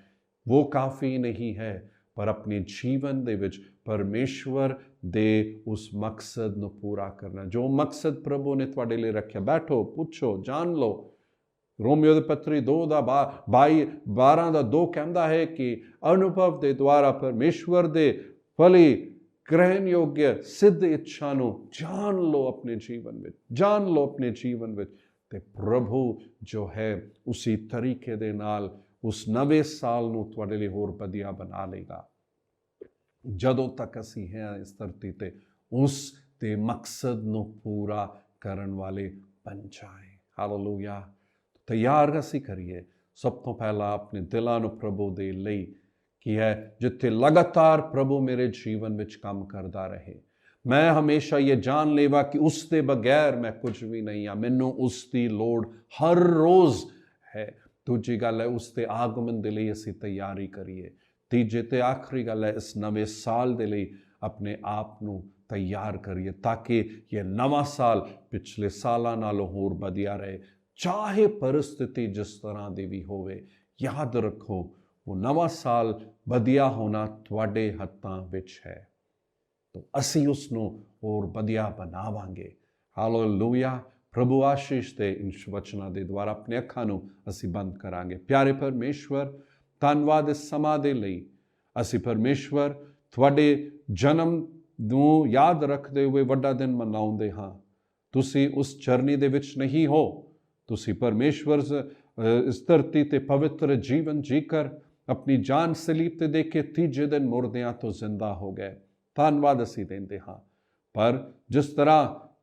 [SPEAKER 5] वो काफ़ी नहीं है, पर अपने जीवन दे विच परमेश्वर दे उस मकसद नूं पूरा करना जो मकसद प्रभु ने तुहाडे लिए रखिया। बैठो, पुछो, जान लो। रोमियो दी पत्री 2:12 कहता है कि अनुभव के द्वारा परमेश्वर दे फली ग्रहण योग्य सिद्ध इच्छा नूं जान लो अपने जीवन में, जान लो अपने जीवन में। ਤੇ ਪ੍ਰਭੂ ਜੋ ਹੈ ਉਸੇ ਤਰੀਕੇ ਦੇ ਨਾਲ ਉਸ ਨਵੇਂ ਸਾਲ ਨੂੰ ਤੁਹਾਡੇ ਲਈ ਹੋਰ ਵਧੀਆ ਬਣਾ ਲੇਗਾ। ਜਦੋਂ ਤੱਕ ਅਸੀਂ ਹਾਂ ਇਸ ਧਰਤੀ ਤੇ ਉਸ ਦੇ ਮਕਸਦ ਨੂੰ ਪੂਰਾ ਕਰਨ ਵਾਲੇ ਬਣ ਜਾਏ। ਹਾਲੇਲੂਇਆ। ਤਿਆਰ ਅਸੀਂ ਕਰੀਏ ਸਭ ਤੋਂ ਪਹਿਲਾਂ ਆਪਣੇ ਦਿਲਾਂ ਨੂੰ ਪ੍ਰਭੂ ਦੇ ਲਈ ਕੀ ਹੈ, ਜਿੱਥੇ ਲਗਾਤਾਰ ਪ੍ਰਭੂ ਮੇਰੇ ਜੀਵਨ ਵਿੱਚ ਕੰਮ ਕਰਦਾ ਰਹੇ। ਮੈਂ ਹਮੇਸ਼ਾ ਇਹ ਜਾਣ ਲੇਵਾ ਕਿ ਉਸ ਦੇ ਬਗੈਰ ਮੈਂ ਕੁਝ ਵੀ ਨਹੀਂ ਹਾਂ, ਮੈਨੂੰ ਉਸ ਦੀ ਲੋੜ ਹਰ ਰੋਜ਼ ਹੈ। ਦੂਜੀ ਗੱਲ ਹੈ, ਉਸ ਦੇ ਆਗਮਨ ਦੇ ਲਈ ਅਸੀਂ ਤਿਆਰੀ ਕਰੀਏ। ਤੀਜੇ ਤੇ ਆਖਰੀ ਗੱਲ ਹੈ, ਇਸ ਨਵੇਂ ਸਾਲ ਦੇ ਲਈ ਆਪਣੇ ਆਪ ਨੂੰ ਤਿਆਰ ਕਰੀਏ ਤਾਂ ਕਿ ਇਹ ਨਵਾਂ ਸਾਲ ਪਿਛਲੇ ਸਾਲਾਂ ਨਾਲੋਂ ਹੋਰ ਵਧੀਆ ਰਹੇ। ਚਾਹੇ परिस्थिति जिस तरह ਦੀ ਵੀ ਹੋਵੇ, ਯਾਦ ਰੱਖੋ ਉਹ ਨਵਾਂ ਸਾਲ ਵਧੀਆ ਹੋਣਾ ਤੁਹਾਡੇ ਹੱਥਾਂ ਵਿੱਚ ਹੈ। ਤਾਂ ਅਸੀਂ ਉਸ ਨੂੰ ਹੋਰ ਵਧੀਆ ਬਣਾਵਾਂਗੇ। ਹਾਲੇਲੂਇਆ। ਪ੍ਰਭੂ ਆਸ਼ੀਸ਼ ਦੇ ਇਨ ਵਚਨਾਂ ਦੇ ਦੁਆਰਾ ਆਪਣੇ ਅੱਖਾਂ ਨੂੰ ਅਸੀਂ ਬੰਦ ਕਰਾਂਗੇ। ਪਿਆਰੇ ਪਰਮੇਸ਼ਵਰ, ਧੰਨਵਾਦ ਇਸ ਸਮਾਂ ਦੇ ਲਈ। ਅਸੀਂ ਪਰਮੇਸ਼ਵਰ ਤੁਹਾਡੇ ਜਨਮ ਨੂੰ ਯਾਦ ਰੱਖਦੇ ਹੋਏ ਵੱਡਾ ਦਿਨ ਮਨਾਉਂਦੇ ਹਾਂ। ਤੁਸੀਂ ਉਸ ਜਰਨੀ ਦੇ ਵਿੱਚ ਨਹੀਂ ਹੋ। ਤੁਸੀਂ ਪਰਮੇਸ਼ਵਰ ਇਸ ਧਰਤੀ ਤੇ ਪਵਿੱਤਰ ਜੀਵਨ ਜੀਕਰ ਆਪਣੀ ਜਾਨ ਸਲੀਬ ਤੇ ਦੇ ਕੇ ਤੀਜੇ ਦਿਨ ਮੁਰਦਿਆਂ ਤੋਂ ਜ਼ਿੰਦਾ ਹੋ ਗਏ। ਧੰਨਵਾਦ ਅਸੀਂ ਦਿੰਦੇ ਹਾਂ। ਪਰ ਜਿਸ ਤਰ੍ਹਾਂ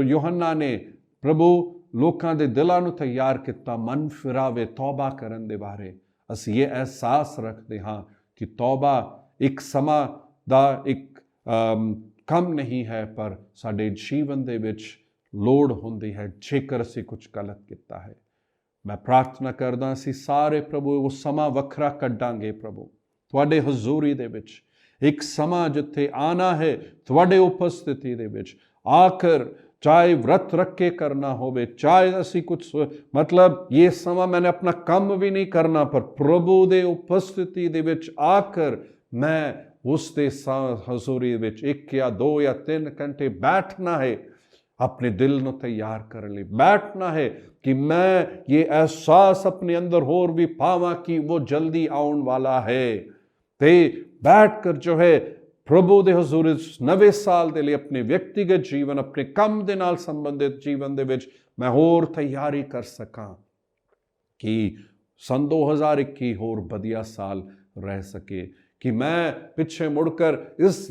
[SPEAKER 5] ਯੋਹੰਨਾ ਨੇ ਪ੍ਰਭੂ ਲੋਕਾਂ ਦੇ ਦਿਲਾਂ ਨੂੰ ਤਿਆਰ ਕੀਤਾ ਮਨ ਫਿਰਾਵੇ ਤੌਬਾ ਕਰਨ ਦੇ ਬਾਰੇ, ਅਸੀਂ ਇਹ ਅਹਿਸਾਸ ਰੱਖਦੇ ਹਾਂ ਕਿ ਤੌਬਾ ਇੱਕ ਸਮਾਂ ਦਾ ਇੱਕ ਕੰਮ ਨਹੀਂ ਹੈ, ਪਰ ਸਾਡੇ ਜੀਵਨ ਦੇ ਵਿੱਚ ਲੋੜ ਹੁੰਦੀ ਹੈ ਜੇਕਰ ਅਸੀਂ ਕੁਝ ਗਲਤ ਕੀਤਾ ਹੈ। ਮੈਂ ਪ੍ਰਾਰਥਨਾ ਕਰਦਾ ਅਸੀਂ ਸਾਰੇ ਪ੍ਰਭੂ ਉਹ ਸਮਾਂ ਵੱਖਰਾ ਕੱਢਾਂਗੇ ਪ੍ਰਭੂ ਤੁਹਾਡੇ ਹਜ਼ੂਰੀ ਦੇ ਵਿੱਚ। ਇੱਕ ਸਮਾਂ ਜਿੱਥੇ ਆਣਾ ਹੈ ਤੁਹਾਡੇ ਉਪਸਥਿਤੀ ਦੇ ਵਿੱਚ ਆਖਰ, ਚਾਹੇ व्रत रख के करना होवे, चाहे ਅਸੀਂ कुछ मतलब ये समा मैंने अपना ਕੰਮ ਵੀ ਨਹੀਂ ਕਰਨਾ, ਪਰ ਪ੍ਰਭੂ ਦੇ ਉਪਸਥਿਤੀ ਦੇ ਵਿੱਚ ਆਖਰ ਮੈਂ ਉਸ ਦੇ ਹਜ਼ੂਰੀ ਵਿੱਚ 1 ਜਾਂ 2 ਜਾਂ 3 ਘੰਟੇ ਬੈਠਣਾ ਹੈ। अपने दिल ਨੂੰ ਤਿਆਰ ਕਰਨ ਲਈ ਬੈਠਣਾ ਹੈ ਕਿ ਮੈਂ ਇਹ ਅਹਿਸਾਸ ਆਪਣੇ ਅੰਦਰ ਹੋਰ ਵੀ ਪਾਵਾਂ ਕਿ ਉਹ ਜਲਦੀ ਆਉਣ ਵਾਲਾ ਹੈ। ਤੇ ਬੈਠ ਕਰ ਜੋ ਹੈ ਪ੍ਰਭੂ ਦੇ ਹਜ਼ੂਰ ਨਵੇਂ ਸਾਲ ਦੇ ਲਈ ਆਪਣੇ ਵਿਅਕਤੀਗਤ ਜੀਵਨ, ਆਪਣੇ ਕੰਮ ਦੇ ਨਾਲ ਸੰਬੰਧਿਤ ਜੀਵਨ ਦੇ ਵਿੱਚ ਮੈਂ ਹੋਰ ਤਿਆਰੀ ਕਰ ਸਕਾਂ ਕਿ ਸੰਨ 2021 ਹੋਰ ਵਧੀਆ ਸਾਲ ਰਹਿ ਸਕੇ। कि मैं पिछे मुड़कर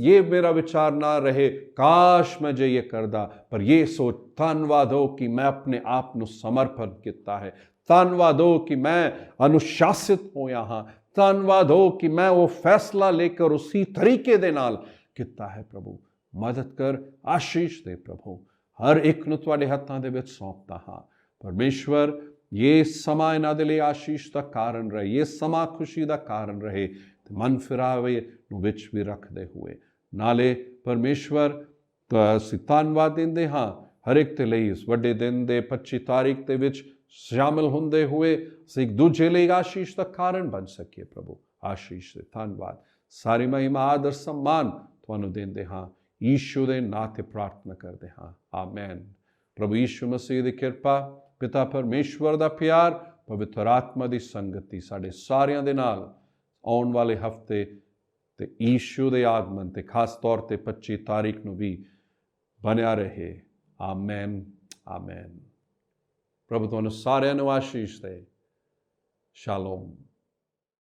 [SPEAKER 5] ये मेरा विचार ना रहे काश मैं जे ये करदा, पर ये सोच धन्यवाद हो कि मैं अपने आप ਨੂੰ समर्पण किया है। धन्यवाद हो कि मैं अनुशासित होया हाँ। धन्यवाद हो कि मैं वो फैसला लेकर उसी तरीके दे नाल किया है। प्रभु मदद कर, आशीष दे प्रभु। हर एक ਨੂੰ ਤੁਹਾਡੇ ਹੱਥਾਂ ਦੇ ਵਿੱਚ ਸੌਂਪਦਾ ਹਾਂ। ਪਰਮੇਸ਼ਵਰ ये ਸਮਾਂ ਇਹਨਾਂ ਦੇ ਲਈ ਆਸ਼ੀਸ਼ ਦਾ ਕਾਰਨ ਰਹੇ, ਇਹ ਸਮਾਂ ਖੁਸ਼ੀ ਦਾ ਕਾਰਨ ਰਹੇ। ਮਨ ਫਿਰਾਵੇ ਨੂੰ ਵਿੱਚ ਵੀ ਰੱਖਦੇ ਹੋਏ ਨਾਲੇ ਪਰਮੇਸ਼ਵਰ ਅਸੀਂ ਧੰਨਵਾਦ ਦਿੰਦੇ ਹਾਂ ਹਰ ਇੱਕ ਦੇ ਲਈ ਇਸ ਵੱਡੇ ਦਿਨ ਦੇ 25 ਤਾਰੀਖ ਦੇ ਵਿੱਚ ਸ਼ਾਮਿਲ ਹੁੰਦੇ ਹੋਏ ਅਸੀਂ ਇੱਕ ਦੂਜੇ ਲਈ ਆਸ਼ੀਸ਼ ਦਾ ਕਾਰਨ ਬਣ ਸਕੀਏ। ਪ੍ਰਭੂ ਆਸ਼ੀਸ਼ ਦੇ ਧੰਨਵਾਦ, ਸਾਰੀ ਮਹਿਮਾ ਆਦਰ ਸਨਮਾਨ ਤੁਹਾਨੂੰ ਦਿੰਦੇ ਹਾਂ। ਯੀਸ਼ੂ ਦੇ ਨਾਂ ਤੇ ਪ੍ਰਾਰਥਨਾ ਕਰਦੇ ਹਾਂ, ਆਮੈਨ। ਪ੍ਰਭੂ ਯੀਸ਼ੂ ਮਸੀਹ ਦੀ ਕਿਰਪਾ, ਪਿਤਾ ਪਰਮੇਸ਼ਵਰ ਦਾ ਪਿਆਰ, ਪਵਿੱਤਰ ਆਤਮਾ ਦੀ ਸੰਗਤੀ ਸਾਡੇ ਸਾਰਿਆਂ ਦੇ ਨਾਲ ਆਉਣ ਵਾਲੇ ਹਫਤੇ ਤੇ ਯੀਸ਼ੂ ਦੇ ਆਗਮਨ ਤੇ ਖਾਸ ਤੌਰ ਤੇ 25 ਤਾਰੀਖ ਨੂੰ ਵੀ ਬਣਿਆ ਰਹੇ। ਆਮੈਨ, ਆਮੈਨ। ਪ੍ਰਭੂ ਤੁਹਾਨੂੰ ਸਾਰਿਆਂ ਨੂੰ ਆਸ਼ੀਸ਼ ਦੇ। ਸ਼ਾਲੋਮ।